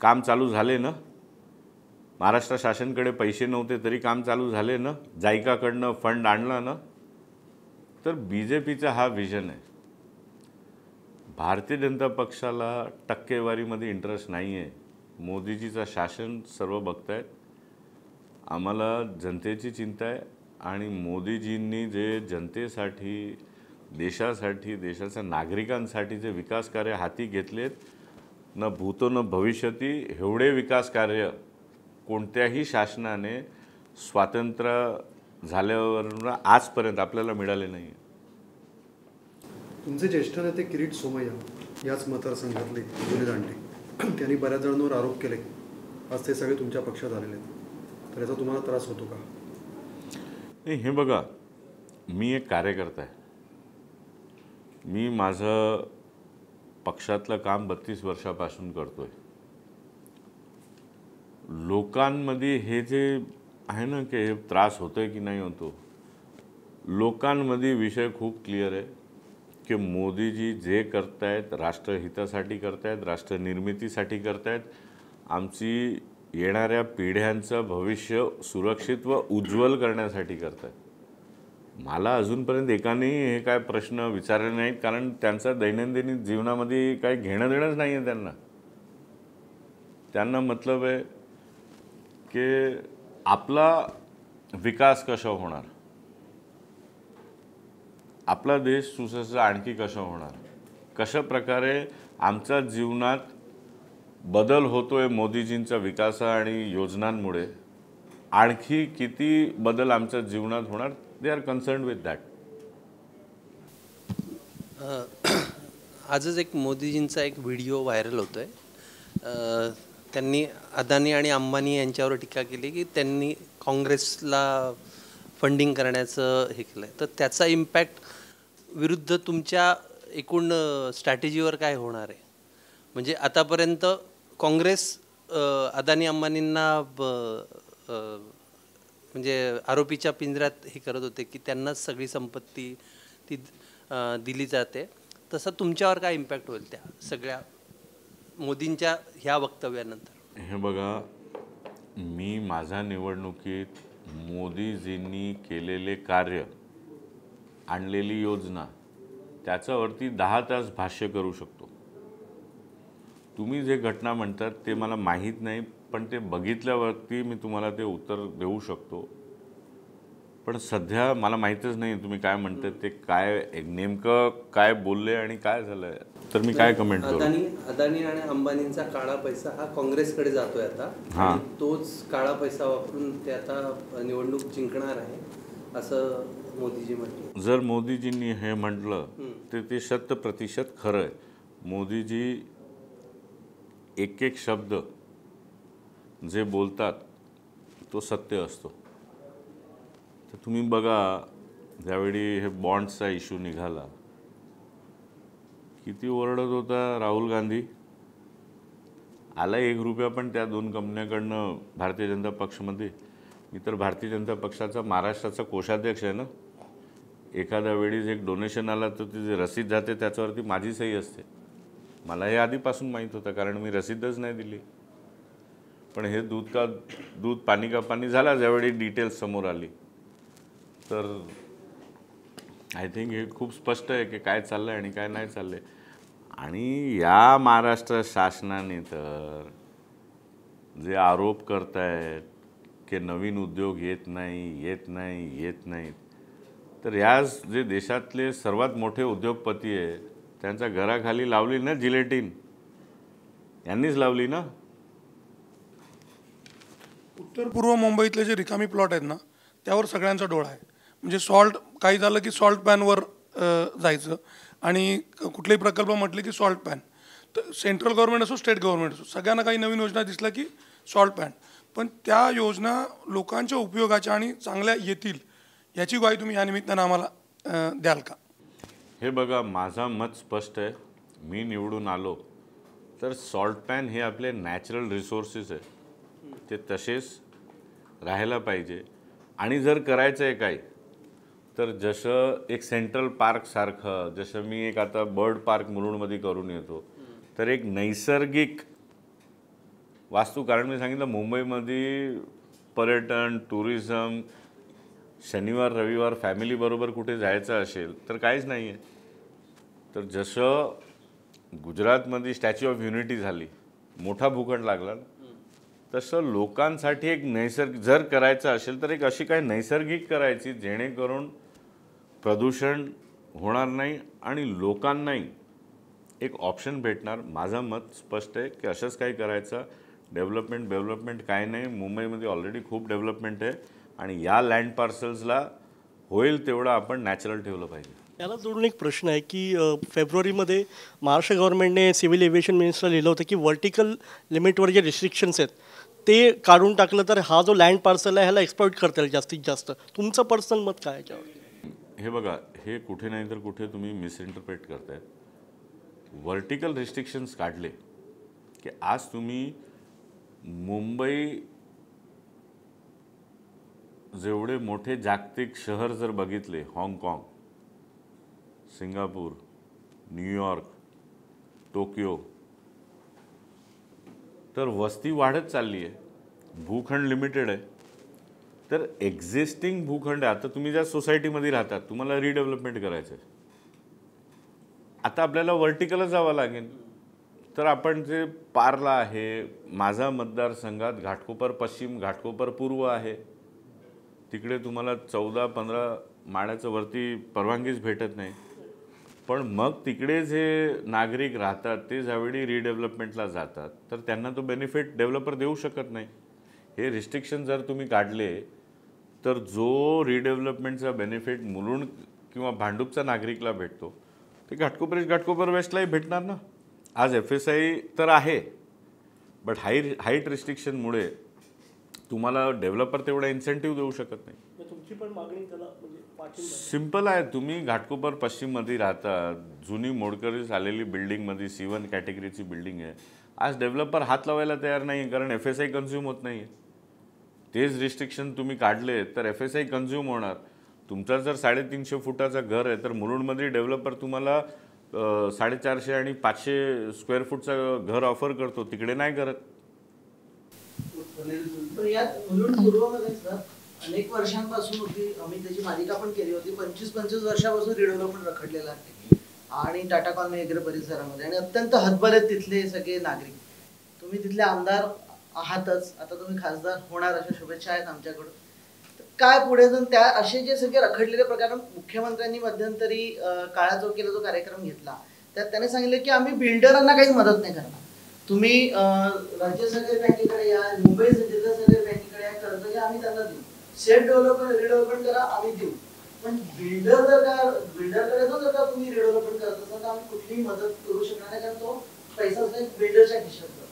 काम चालू झाले ना, महाराष्ट्र शासनकडे पैसे नव्हते तरी काम चालू झाले ना, जायकाकडनं फंड आणला ना, तर BJPचा हा विजन आहे. भारतीय जनता पक्षाला टक्केवारीमध्ये इंटरेस्ट नाही आहे. मोदीजीचं शासन सर्व बघतायत. आम्हाला जनतेची चिंता आहे आणि मोदीजींनी जे जनतेसाठी, देशासाठी, देशाच्या नागरिकांसाठी जे विकास कार्य हाती घेतलेत, न भूतो न भविष्यती एवढे विकास कार्य कोणत्याही शासनाने स्वातंत्र्य झाल्यावर आजपर्यंत आपल्याला मिळाले नाही. तुमचे ज्येष्ठ नेते किरीट सोमय्या याच मतदारसंघातले जुने जाणते, त्यांनी बऱ्याच जणांवर आरोप केले. आज ते सगळे तुमच्या पक्षात आलेले आहेत, तर याचा तुम्हाला त्रास होतो का? नाही, हे बघा, मी एक कार्यकर्ता आहे. मी माझं पक्षातलं काम 32 वर्षापासून करतोय. लोकांमध्ये हे जे आहे ना की हे त्रास होतोय की नाही होतो, लोकांमध्ये विषय खूप क्लिअर आहे की मोदीजी जे करतायत राष्ट्रहितासाठी करतायत, राष्ट्रनिर्मितीसाठी करतायत, आमची येणाऱ्या पिढ्यांचं भविष्य सुरक्षित व उज्ज्वल करण्यासाठी करतायत. मला अजूनपर्यंत एकानेही हे काय प्रश्न विचारले नाहीत, कारण त्यांचा दैनंदिन जीवनामध्ये काय घेणं देणंच नाही आहे त्यांना. त्यांना मतलब आहे की आपला विकास कसा होणार, आपला देश सुसज्ज आणखी कसा होणार, कशा प्रकारे आमच्या जीवनात बदल होतोय मोदीजींच्या विकास आणि योजनांमुळे, आणखी किती बदल आमच्या जीवनात होणार, they are concerned with that. आजच एक मोदीजींचा एक व्हिडिओ व्हायरल होतोय. त्यांनी अदानी आणि अंबानी यांच्यावर टीका केली की त्यांनी काँग्रेसला फंडिंग करण्याचं हे केलं आहे. तर त्याचा इम्पॅक्ट विरुद्ध तुमच्या एकूण स्ट्रॅटेजीवर काय होणार आहे? म्हणजे आतापर्यंत काँग्रेस अदानी अंबानींना म्हणजे आरोपीच्या पिंजऱ्यात हे करत होते की त्यांनाच सगळी संपत्ती ती दिली जाते. तसं तुमच्यावर काय इम्पॅक्ट होईल त्या सगळ्या मोदींच्या ह्या वक्तव्यानंतर? हे बघा, मी माझ्या निवडणुकीत मोदीजींनी केलेले कार्य, आणलेली योजना, त्याच्यावरती 10 तास भाष्य करू शकतो. तुम्ही जे घटना म्हणतात ते मला माहीत नाही, पण ते बघितल्यावरती मी तुम्हाला ते उत्तर देऊ शकतो. पण सध्या मला माहीतच नाही तुम्ही काय म्हणतात ते, काय नेमकं काय बोलले आणि काय झालं, तर मी काय कमेंट करू. अदानी आणि अंबानींचा काळा पैसा हा काँग्रेसकडे जातोय आता, आणि तोच काळा पैसा वापरून ते आता निवडणूक जिंकणार आहे असं मोदीजी म्हटले. जर मोदीजींनी हे म्हटलं तर ते 100% खरं आहे. मोदीजी एक एक शब्द जे बोलतात तो सत्य असतो. तर तुम्ही बघा, ज्यावेळी हे बॉन्ड्सचा इश्यू निघाला, किती ओरडत होता राहुल गांधी. आला 1 रुपया पण त्या 2 कंपन्याकडनं भारतीय जनता पक्षामध्ये. मी तर भारतीय जनता पक्षाचा महाराष्ट्राचा कोषाध्यक्ष आहे ना. एखाद्या वेळीस एक डोनेशन आला तर ती जे रसीद जाते त्याच्यावरती माझी सही असते. मला हे आधीपासून माहीत होतं, कारण मी रसीदच नाही दिली. पण हे दूध पाणी का पाणी झाला ज्यावेळी डिटेल्स समोर आली. तर आय थिंक हे खूप स्पष्ट आहे की काय चाललं आहे आणि काय नाही चाललं आहे. आणि या महाराष्ट्र शासनाने तर जे आरोप करतायत की नवीन उद्योग येत नाहीत, तर या जे देशातले सर्वात मोठे उद्योगपती आहे त्यांच्या घराखाली लावली ना जिलेटिन, यांनीच लावली ना. उत्तर पूर्व मुंबईतले जे रिकामी प्लॉट आहेत ना, त्यावर सगळ्यांचा डोळा आहे. म्हणजे सॉल्ट, काही झालं की सॉल्ट पॅनवर जायचं, आणि कुठलेही प्रकल्प म्हटले की सॉल्ट पॅन. तर सेंट्रल गव्हर्नमेंट असो, स्टेट गव्हर्नमेंट असो, सगळ्यांना काही नवीन योजना दिसल्या की सॉल्ट पॅन. पण त्या योजना लोकांच्या उपयोगाच्या आणि चांगल्या येतील याची ग्वाही तुम्ही या निमित्तानं आम्हाला द्याल का? हे बघा, माझा मत स्पष्ट आहे. मी निवडून आलो तर सॉल्ट पॅन हे आपले नॅचरल रिसोर्सेस आहे, ते तसेच राहायला पाहिजे. आणि जर करायचं आहे काय तर जसं एक सेंट्रल पार्कसारखं, जसं मी एक आता बर्ड पार्क मुलुंडमध्ये करून येतो, तर एक नैसर्गिक वास्तू, कारण मी सांगितलं मुंबईमध्ये पर्यटन टुरिझम शनिवार रविवार फॅमिलीबरोबर कुठे जायचं असेल तर काहीच नाही आहे. तर जसं गुजरातमध्ये स्टॅच्यू ऑफ युनिटी झाली, मोठा भूखंड लागला, तसं लोकांसाठी एक नैसर्गिक जर करायचं असेल तर एक अशी काही नैसर्गिक करायची जेणेकरून प्रदूषण होणार नाही आणि लोकांनाही एक ऑप्शन भेटणार. माझं मत स्पष्ट आहे की असंच काही करायचं. डेव्हलपमेंट काय नाही, मुंबईमध्ये ऑलरेडी खूप डेव्हलपमेंट आहे आणि या लँड पार्सल्सला होईल तेवढं आपण नॅचरल ठेवलं पाहिजे. याला जोडून एक प्रश्न आहे की फेब्रुवारीमध्ये महाराष्ट्र गव्हर्नमेंटने सिव्हिल एव्हिएशन मिनिस्टरला लिहिलं होतं की व्हर्टिकल लिमिटवर जे रिस्ट्रिक्शन्स आहेत ते काढून टाकलं तर हा जो लँड पार्सल आहे ह्याला एक्सप्लॉइट करता येईल जास्तीत जास्त. तुमचं पर्सनल मत काय याच्यावर? हे बघा, हे कुठे नाही तर कुठे तुम्ही मिसइंटरप्रेट करताय. व्हर्टिकल रिस्ट्रिक्शन्स काढले की आज तुम्ही मुंबई जेवढे मोठे जागतिक शहर जर बघितले, हाँगकाँग, सिंगापूर, न्यूयॉर्क, टोकियो, तर वस्ती वाढत चालली आहे, भूखंड लिमिटेड आहे. तर एक्झिस्टिंग भूखंड आहे. आता तुम्ही ज्या सोसायटीमध्ये राहतात तुम्हाला रिडेव्हलपमेंट करायचं आहे, आता आपल्याला व्हर्टिकलच जावं लागेल. तर आपण जे पार्ला आहे, माझा मतदारसंघात घाटकोपर पश्चिम घाटकोपर पूर्व आहे, तिकडे तुम्हाला 14-15 माळ्याचं वरती परवानगीच भेटत नाही. पण मग तिकडे जे नागरिक राहतात ते ज्यावेळी रिडेव्हलपमेंटला जातात तर त्यांना तो बेनिफिट डेव्हलपर देऊ शकत नाही. हे रिस्ट्रिक्शन जर तुम्ही काढले तर जो रिडेव्हलपमेंटचा बेनिफिट मुलुंड किंवा भांडूपचा नागरिकला भेटतो ते घाटकोपर वेस्टलाही भेटणार ना. आज FSI तर आहे, बट हाईट रिस्ट्रिक्शनमुळे तुम्हाला डेव्हलपर तेवढा इन्सेंटिव्ह देऊ शकत नाही. तुमची पण मागणी त्याला म्हणजे पाठिंबा सिंपल आहे. तुम्ही घाटकोपर पश्चिममध्ये राहता, जुनी मोडकरीस आलेली बिल्डिंगमध्ये C1 कॅटेगरीची बिल्डिंग आहे. आज डेव्हलपर हात लावायला तयार नाही कारण FSI कन्झ्युम होत नाही. तेच रिस्ट्रिक्शन तुम्ही काढले तर FSI कन्झ्युम होणार. तुमचा जर 350 फुटाचा घर आहे तर मुलुंडमध्ये डेव्हलपर तुम्हाला 450 आणि 500 स्क्वेअर फूटचं घर ऑफर करतो, तिकडे नाही करत. पण यात मुलुंड पूर्वमध्येच ना अनेक वर्षांपासून होती, आम्ही त्याची मालिका पण केली होती. 25-25 वर्षापासून रिडेव्हलपमेंट रखडलेलं आहे आणि टाटा कॉलनी वगैरे परिसरामध्ये, आणि अत्यंत हतबल आहेत तिथले सगळे नागरिक. तुम्ही तिथले आमदार आहातच, आता तुम्ही खासदार होणार, अशा शुभेच्छा आहेत आमच्याकडून. काय पुढे जाऊन त्या असे जे सगळे रखडलेले प्रकार, मुख्यमंत्र्यांनी मध्यंतरी काळा चौकीला जो कार्यक्रम घेतला त्यात त्याने सांगितलं की आम्ही बिल्डरांना काही मदत नाही करणार, तुम्ही राज्य सरकारी बँकेकडे या, मुंबई जिल्हा सरकारी बँकेकडे या, कर्ज घ्या, आम्ही त्यांना देऊ, सेल्फ डेव्हलपमेंट रिडेव्हलपमेंट करा, आम्ही देऊ. पण बिल्डरकडे जर का तुम्ही रिडेव्हलपमेंट करत असाल तर आम्ही कुठलीही मदत करू शकणार नाही, कारण तो पैसा बिल्डरच्या खिशात जातो.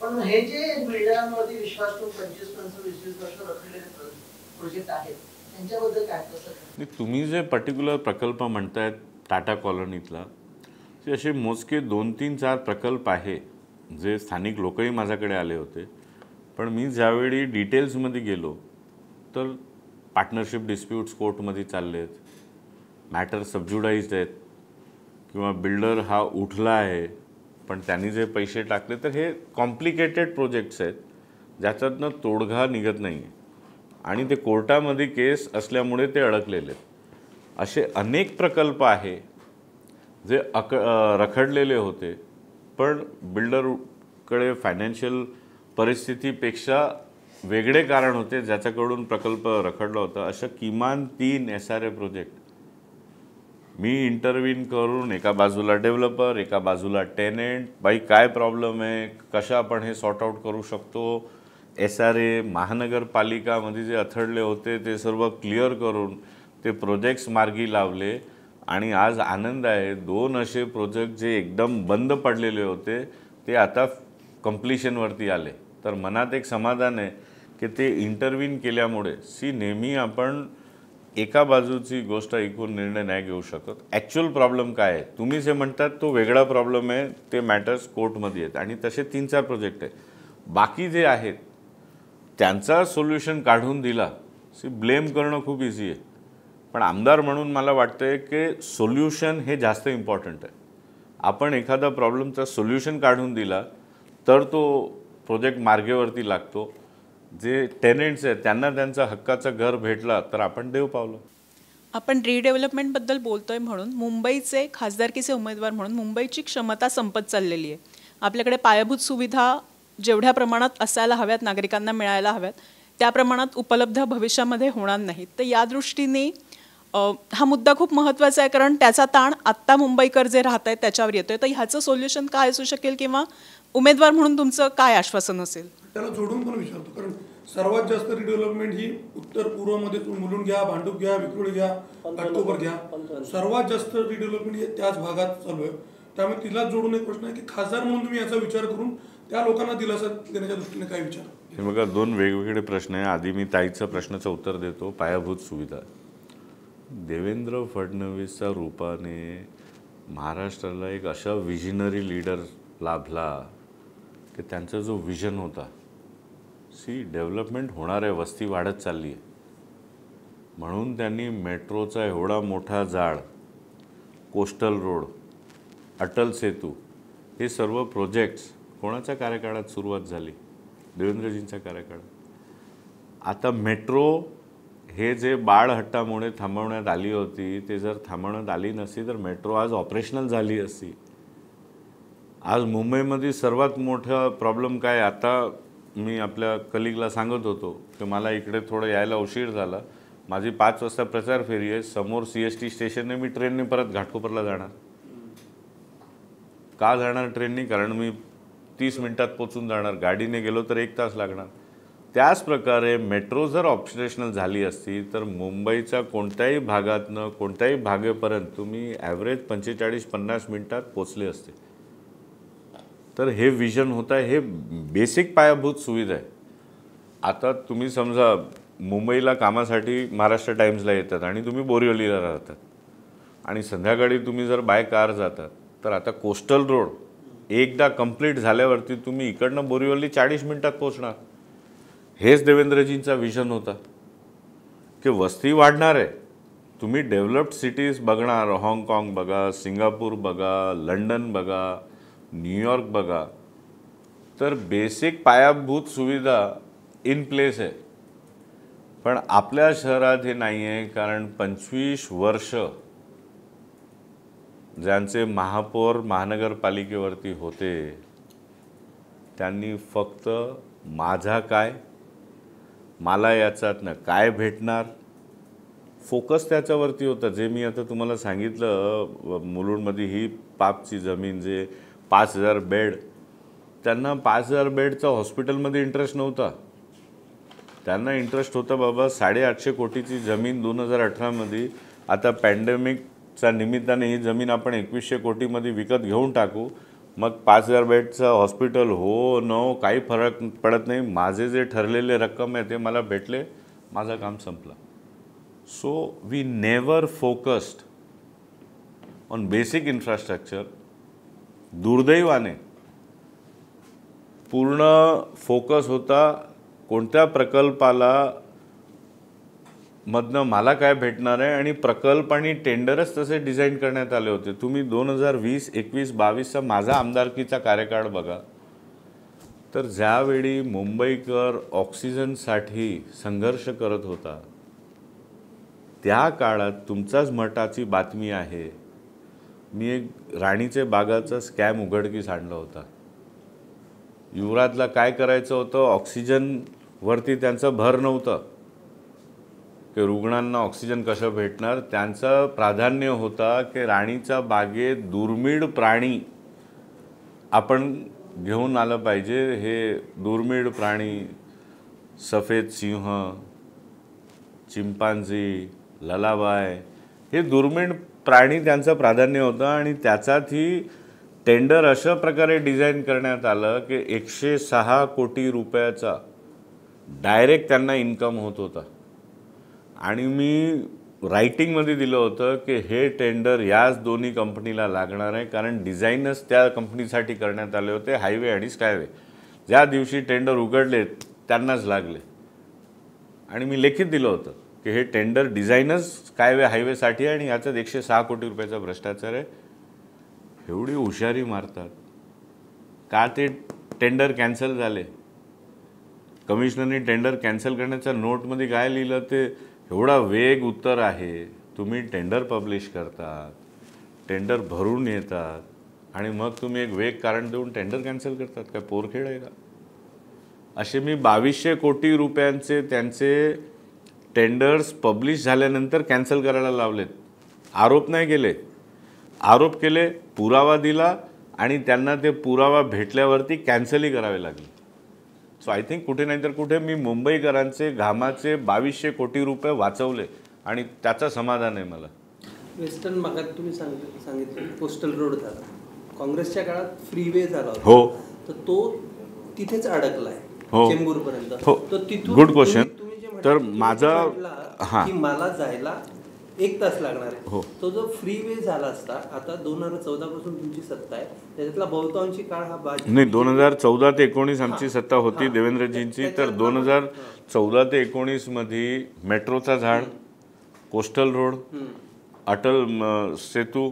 पण हे जे बिल्डरांवरती विश्वास ठेवून 25-20 वर्ष रखडलेले प्रोजेक्ट आहेत त्यांच्याबद्दल काय कसं? तुम्ही जे पर्टिक्युलर प्रकल्प म्हणतायत टाटा कॉलनीतला, ते असे मोजके 2-3-4 प्रकल्प आहे जे स्थानिक लोकही माझ्याकडे आले होते. पण मी ज्यावेळी डिटेल्समध्ये गेलो तर पार्टनरशिप डिस्प्यूट्स कोर्टमध्ये चालले आहेत, मॅटर सबज्युडाइज्ड आहेत, किंवा बिल्डर हा उठला आहे पण त्यांनी जे पैसे टाकले, तर हे कॉम्प्लिकेटेड प्रोजेक्ट्स आहेत ज्याच्यातनं तोडगा निघत नाही आहे आणि ते कोर्टामध्ये केस असल्यामुळे ते अडकलेले आहेत. असे अनेक प्रकल्प आहे जे रखडलेले होते, पण बिल्डरकडे फायनान्शियल परिस्थितीपेक्षा वेगळे कारण होते ज्याच्याकडून प्रकल्प रखडला होता. अशा किमान 3 SRA प्रोजेक्ट मी इंटरव्हीन करून, एका बाजूला डेव्हलपर, एका बाजूला टेनेंट, बाई काय प्रॉब्लेम आहे, कशा आपण हे सॉर्ट आउट करू शकतो, SRA महानगरपालिकामध्ये जे अथडले होते ते सर्व क्लिअर करून ते प्रोजेक्ट्स मार्गी लावले. आणि आज आनंद आहे, 2 असे प्रोजेक्ट जे एकदम बंद पडलेले होते ते आता कंप्लिशनवरती आले. तर मनात एक समाधान आहे की ते इंटरव्हीन केल्यामुळे. नेहमी आपण एका बाजूची गोष्ट ऐकून निर्णय नाही घेऊ शकत. ॲक्च्युअल प्रॉब्लेम काय आहे, तुम्ही जे म्हणतात तो वेगळा प्रॉब्लेम आहे, ते मॅटर्स कोर्टमध्ये आहेत आणि तसे 3-4 प्रोजेक्ट आहेत. बाकी जे आहेत त्यांचा सोल्युशन काढून दिला, ब्लेम करणं खूप इझी आहे. पण आमदार म्हणून मला वाटतंय की सोल्युशन हे जास्त इम्पॉर्टंट आहे. आपण एखादा प्रॉब्लेमचा सोल्युशन काढून दिला तर तो प्रोजेक्ट मार्गेवरती लागतो. जे टेनेंट्स आहेत त्यांना त्यांचा हक्काचं घर भेटला तर आपण देव पावलं. आपण रिडेव्हलपमेंटबद्दल बोलतोय म्हणून मुंबईचे खासदारकीचे उमेदवार म्हणून मुंबईची क्षमता संपत चाललेली आहे. आपल्याकडे पायाभूत सुविधा जेवढ्या प्रमाणात असायला हव्यात, नागरिकांना मिळायला हव्यात, त्या प्रमाणात उपलब्ध भविष्यामध्ये होणार नाहीत. तर या दृष्टीने हा मुद्दा खूप महत्त्वाचा आहे, कारण त्याचा ताण आत्ता मुंबईकर जे राहत आहेत त्याच्यावर येतोय. तर ह्याचं सोल्युशन काय असू शकेल किंवा उमेदवार म्हणून तुमचं काय आश्वासन असेल? त्याला जोडून पण विचारतो, कारण सर्वात जास्त रिडेव्हलपमेंट ही उत्तर पूर्वमध्ये मुलुंड घ्या, भांडूप घ्या, विक्रोळी घ्या, घाटकोपर घ्या, सर्वात जास्त रिडेव्हलपमेंट हे त्याच भागात चालू आहे. त्यामुळे तिला जोडून एक प्रश्न आहे की खासदार म्हणून तुम्ही याचा विचार करून त्या लोकांना दिलासा देण्याच्या दृष्टीने काय विचार? हे बघा, दोन वेगवेगळे प्रश्न आहे. आधी मी ताईच्या प्रश्नाचं उत्तर देतो. पायाभूत सुविधा, देवेंद्र फडणवीसच्या रूपाने महाराष्ट्राला एक अशा विजनरी लीडर लाभला की त्यांचा जो विजन होता, डेव्हलपमेंट होणार आहे, वस्ती वाढत चालली आहे, म्हणून त्यांनी मेट्रोचा एवढा मोठा जाळ, कोस्टल रोड, अटल सेतू, हे सर्व प्रोजेक्ट्स कोणाच्या कार्यकाळात सुरुवात झाली? देवेंद्रजींच्या कार्यकाळात. आता मेट्रो हे जे बाळहट्टामुळे थांबवण्यात आली होती, ते जर थांबवण्यात आली नसती तर मेट्रो आज ऑपरेशनल झाली असती. आज मुंबईमध्ये सर्वात मोठा प्रॉब्लेम काय? आता मी आपल्या कलिगला सांगत होतो की मला इकडे थोडं यायला उशीर झाला, माझी 5 वाजता प्रचार फेरी आहे, समोर CST स्टेशनने मी ट्रेनने परत घाटकोपरला जाणार. का जाणार ट्रेनने? कारण मी 30 मिनिटात पोचून जाणार. गाडीने गेलो तर 1 तास लागणार. त्याच प्रकारे मेट्रो जर ऑपरेशनल झाली असती तर मुंबईच्या कोणत्याही भागातनं कोणत्याही भागेपर्यंत तुम्ही ॲव्हरेज 45-50 मिनिटात पोचले असते. तर हे विजन होतं, हे बेसिक पायाभूत सुविधा आहे. आता तुम्ही समजा मुंबईला कामासाठी महाराष्ट्र टाइम्सला येतात आणि तुम्ही बोरिवलीला राहतात आणि संध्याकाळी तुम्ही जर बाय कार जातात, तर आता कोस्टल रोड एकदा कंप्लीट झाल्यावरती तुम्ही इकडनं बोरिवली 40 मिनिटात पोचणार. हेच देवेंद्रजींचा विजन होता की वस्ती वाढणार आहे, तुम्ही डेव्हलप्ड सिटीज बघणार, हाँगकाँग बघा, सिंगापूर बघा, लंडन बघा, न्यूयॉर्क बघा, तर बेसिक पायाभूत सुविधा इन प्लेस आहे. पण आपल्या शहरात हे नाही आहे, कारण 25 वर्ष ज्यांचे महापौर महानगरपालिकेवरती होते त्यांनी फक्त माझा काय, मला याच्यातनं काय भेटणार, फोकस त्याच्यावरती होता. जे मी आता तुम्हाला सांगितलं, मुलुंडमध्ये ही पापची जमीन, जे 5000 बेड, त्यांना 5000 बेडचा हॉस्पिटलमध्ये इंटरेस्ट नव्हता. त्यांना इंटरेस्ट होता बाबा 850 कोटीची जमीन 2018मध्ये, आता पॅन्डेमिकच्या निमित्ताने ही जमीन आपण 2100 कोटीमध्ये विकत घेऊन टाकू, मग 5000 बेडचं हॉस्पिटल हो नो काही फरक पडत नाही, माझे जे ठरलेले रक्कम आहे ते मला भेटले, माझं काम संपलं. So we never focused on basic infrastructure. दुर्दैवाने पूर्ण फोकस होता कोणत्या प्रकल्पाला मधनं मला काय भेटणार आहे, आणि प्रकल्प आणि टेंडरच तसे डिझाईन करण्यात आले होते. तुम्ही 2020, 21, 22चा माझा आमदारकीचा कार्यकाळ बघा, तर ज्यावेळी मुंबईकर ऑक्सिजनसाठी संघर्ष करत होता, त्या काळात तुमच्याच मठाची बातमी आहे, मी एक राणीचे बागाचा स्कॅम उघडकीस आणला होता. युवराजला काय करायचं होतं, ऑक्सिजनवरती त्यांचं भर नव्हतं की रुग्णांना ऑक्सिजन कसं भेटणार, त्यांचं प्राधान्य होता की राणीच्या बागेत दुर्मिळ प्राणी आपण घेऊन आलं पाहिजे. हे दुर्मिळ प्राणी, सफेद सिंह, चिंपांझी, ललाबाय, हे दुर्मिळ प्राणी त्यांचं प्राधान्य होतं. आणि त्याच्यातही टेंडर अशा प्रकारे डिझाईन करण्यात आलं की 106 कोटी रुपयाचा डायरेक्ट त्यांना इन्कम होत होता. आणि मी रायटिंगमध्ये दिलं होतं की हे टेंडर याच दोन्ही कंपनीला लागणार आहे, कारण डिझाईनच त्या कंपनीसाठी करण्यात आले होते, हायवे आणि स्कायवे. ज्या दिवशी टेंडर उघडले त्यांनाच लागले. आणि मी लेखित दिलं होतं की हे टेंडर डिझाईनच कायवे हायवेसाठी आणि याच्यात 106 कोटी रुपयाचा भ्रष्टाचार आहे. एवढी हुशारी मारतात का ते टेंडर कॅन्सल झाले. कमिशनरनी टेंडर कॅन्सल करण्याच्या नोटमध्ये काय लिहिलं ते एवढा वेग उत्तर आहे. तुम्ही टेंडर पब्लिश करतात, टेंडर भरून येतात आणि मग तुम्ही एक वेग कारण देऊन टेंडर कॅन्सल करतात. काय पोरखेड आहे का? असे मी 2200 कोटी रुपयांचे त्यांचे टेंडर्स पब्लिश झाल्यानंतर कॅन्सल करायला लावलेत. आरोप नाही केले, आरोप केले, पुरावा दिला आणि त्यांना ते पुरावा भेटल्यावरती कॅन्सलही करावे लागले. सो आय थिंक कुठे नाही तर कुठे मी मुंबईकरांचे घामाचे 2200 कोटी रुपये वाचवले आणि त्याचं समाधान आहे मला. वेस्टर्न भागात तुम्ही सांगितलं कोस्टल रोड झाला, काँग्रेसच्या काळात फ्रीवे झाला होता. हो, तर तो तिथेच अडकलाय हो, चेंबूरपर्यंत. हो. तर तिथून गुड क्वेश्चन. तुम्ही जे तर म्हटलं माझा की मला जायला 1 तास लागणार आहे. हो. तो जो फ्रीवे झाला असता, आता 2014 पासून तुमची सत्ता आहे, त्याच्यातला बहुतांशी काळ हा नाही 2014 ते 19 आमची सत्ता होती देवेंद्रजींची. तर 2014 ते 19 मध्ये मेट्रोचा झाड, coastal road, Atal Setu,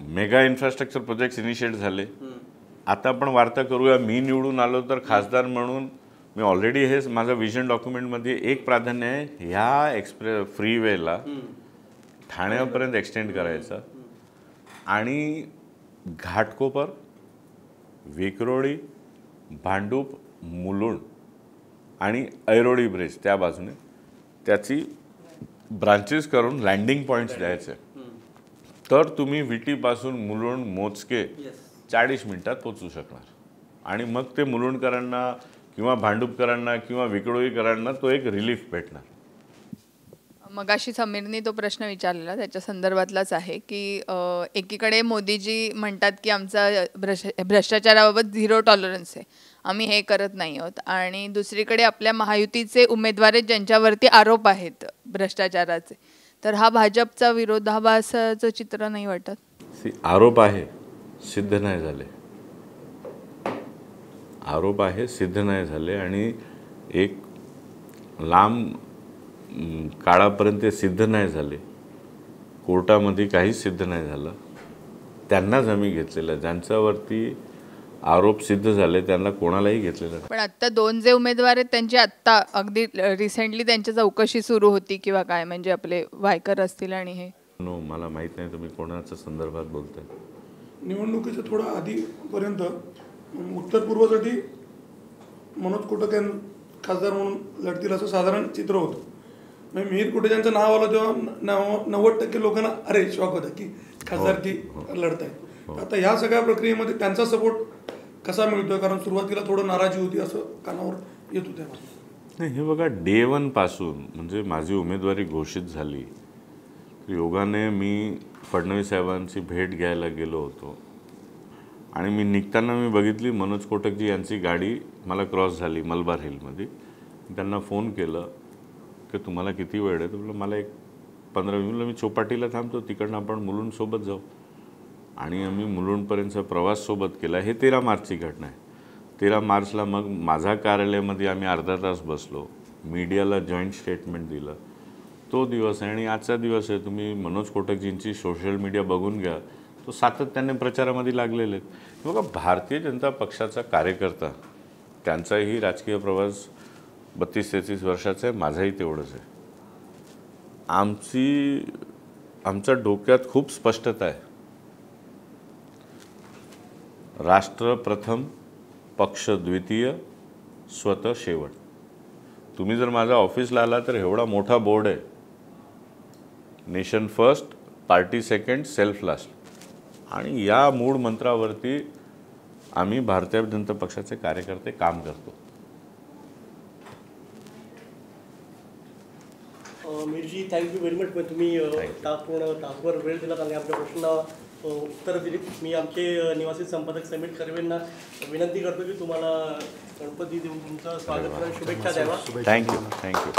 mega infrastructure projects initiate झाले. आता आपण वार्ता करूया. मी निवडून आलो तर खासदार म्हणून मी ऑलरेडी हे माझं विजन डॉक्युमेंटमध्ये एक प्राधान्य आहे, ह्या फ्रीवेला ठाण्यापर्यंत एक्सटेंड करायचं आणि घाटकोपर, विक्रोळी, भांडूप, मुलुंड आणि ऐरोळी ब्रिज त्या बाजूने त्याची ब्रांचेस करून लँडिंग पॉईंट्स द्यायचे. तर तुम्ही विटीपासून मुलुंड मोजके 40 मिनिटात पोचू शकणार आणि मग ते मुलुंडकरांना किंवा भांडूपकरांना किंवा विक्रोळीकरांना तो एक रिलीफ भेटणार. मगाशी समीरनी तो प्रश्न विचारलेला त्याच्या संदर्भातलाच आहे की एकीकडे मोदीजी म्हणतात की आमचा भ्रष्टाचाराबाबत 0 टॉलरन्स आहे, आम्ही हे करत नाही आहोत, आणि दुसरीकडे आपल्या महायुतीचे उमेदवार आहेत ज्यांच्यावरती आरोप आहेत भ्रष्टाचाराचे. तर हा भाजपचा विरोधाभासाचं चित्र नाही वाटत? आरोप आहे, सिद्ध नाही झाले. आरोप आहे, सिद्ध नाही झाले आणि एक लांब काळापर्यंत ते सिद्ध नाही झाले. कोर्टामध्ये काहीच सिद्ध नाही झालं. त्यांनाच आम्ही घेतलेलं, ज्यांच्यावरती आरोप सिद्ध झाले त्यांना कोणालाही घेतलेलं नाही. पण आत्ता 2 जे उमेदवार आहेत त्यांची आत्ता अगदी रिसेंटली त्यांची चौकशी सुरू होती किंवा काय, म्हणजे आपले वायकर असतील आणि हे नो, मला माहीत नाही तुम्ही कोणाच्या संदर्भात बोलताय. निवडणुकीच्या थोडा आधीपर्यंत उत्तर पूर्वसाठी मनोज कोटक खासदार म्हणून लढतील असं साधारण चित्र होतं. म्हणजे मिहीर कोटेचांचं नाव आलं तेव्हा 90% लोकांना अरे शॉक होता की खासदार ती लढत आहे. आता ह्या सगळ्या प्रक्रियेमध्ये त्यांचा सपोर्ट कसा मिळतोय? कारण सुरुवातीला थोडं नाराजी होती असं कानावर येत होत्या. नाही, हे बघा, डे 1 पासून म्हणजे माझी उमेदवारी घोषित झाली, योगाने मी फडणवीस साहेबांची भेट घ्यायला गेलो होतो आणि मी निघताना मी बघितली मनोज कोटकजी यांची गाडी मला क्रॉस झाली मलबार हिलमध्ये. त्यांना फोन केलं की तुम्हाला किती वेळ आहे? तर म्हटलं मला एक 15-20 मिनिटं, मी चौपाटीला थांबतो, तिकडनं आपण मुलुंडसोबत जाऊ. आणि आम्ही मुलुंडपर्यंतचा प्रवास सोबत केला. हे 13 मार्चची घटना आहे. 13 मार्चला मग माझ्या कार्यालयामध्ये आम्ही अर्धा तास बसलो, मीडियाला जॉईंट स्टेटमेंट दिलं. तो दिवस आहे आणि आजचा दिवस आहे. तुम्ही मनोज कोटकजींची सोशल मीडिया बघून घ्या, तो सातत्याने प्रचारामध्ये लागलेले आहेत. बघा, भारतीय जनता पक्षाचा कार्यकर्ता, त्यांचाही राजकीय प्रवास 32-33 वर्षाचा आहे, माझाही तेवढंच आहे. आमच्या डोक्यात खूप स्पष्टता आहे. राष्ट्र प्रथम, पक्ष द्वितीय, स्वतः शेवट. तुम्ही जर माझ्या ऑफिसला आला तर एवढा मोठा बोर्ड आहे, nation first, party second, self last. आणि या मूळ मंत्रावरती आम्ही भारतीय जनता पक्षाचे कार्यकर्ते काम करतो. Mirji, thank you very much. तुम्ही पूर्ण तासभर वेळ दिलात आणि आमच्या प्रश्नांना उत्तर दिली. मी आमचे निवासी संपादक समीर कर्वेंना विनंती करतो की तुम्हाला गणपती देऊन तुमचं स्वागत करून शुभेच्छा द्यावा. थँक्यू.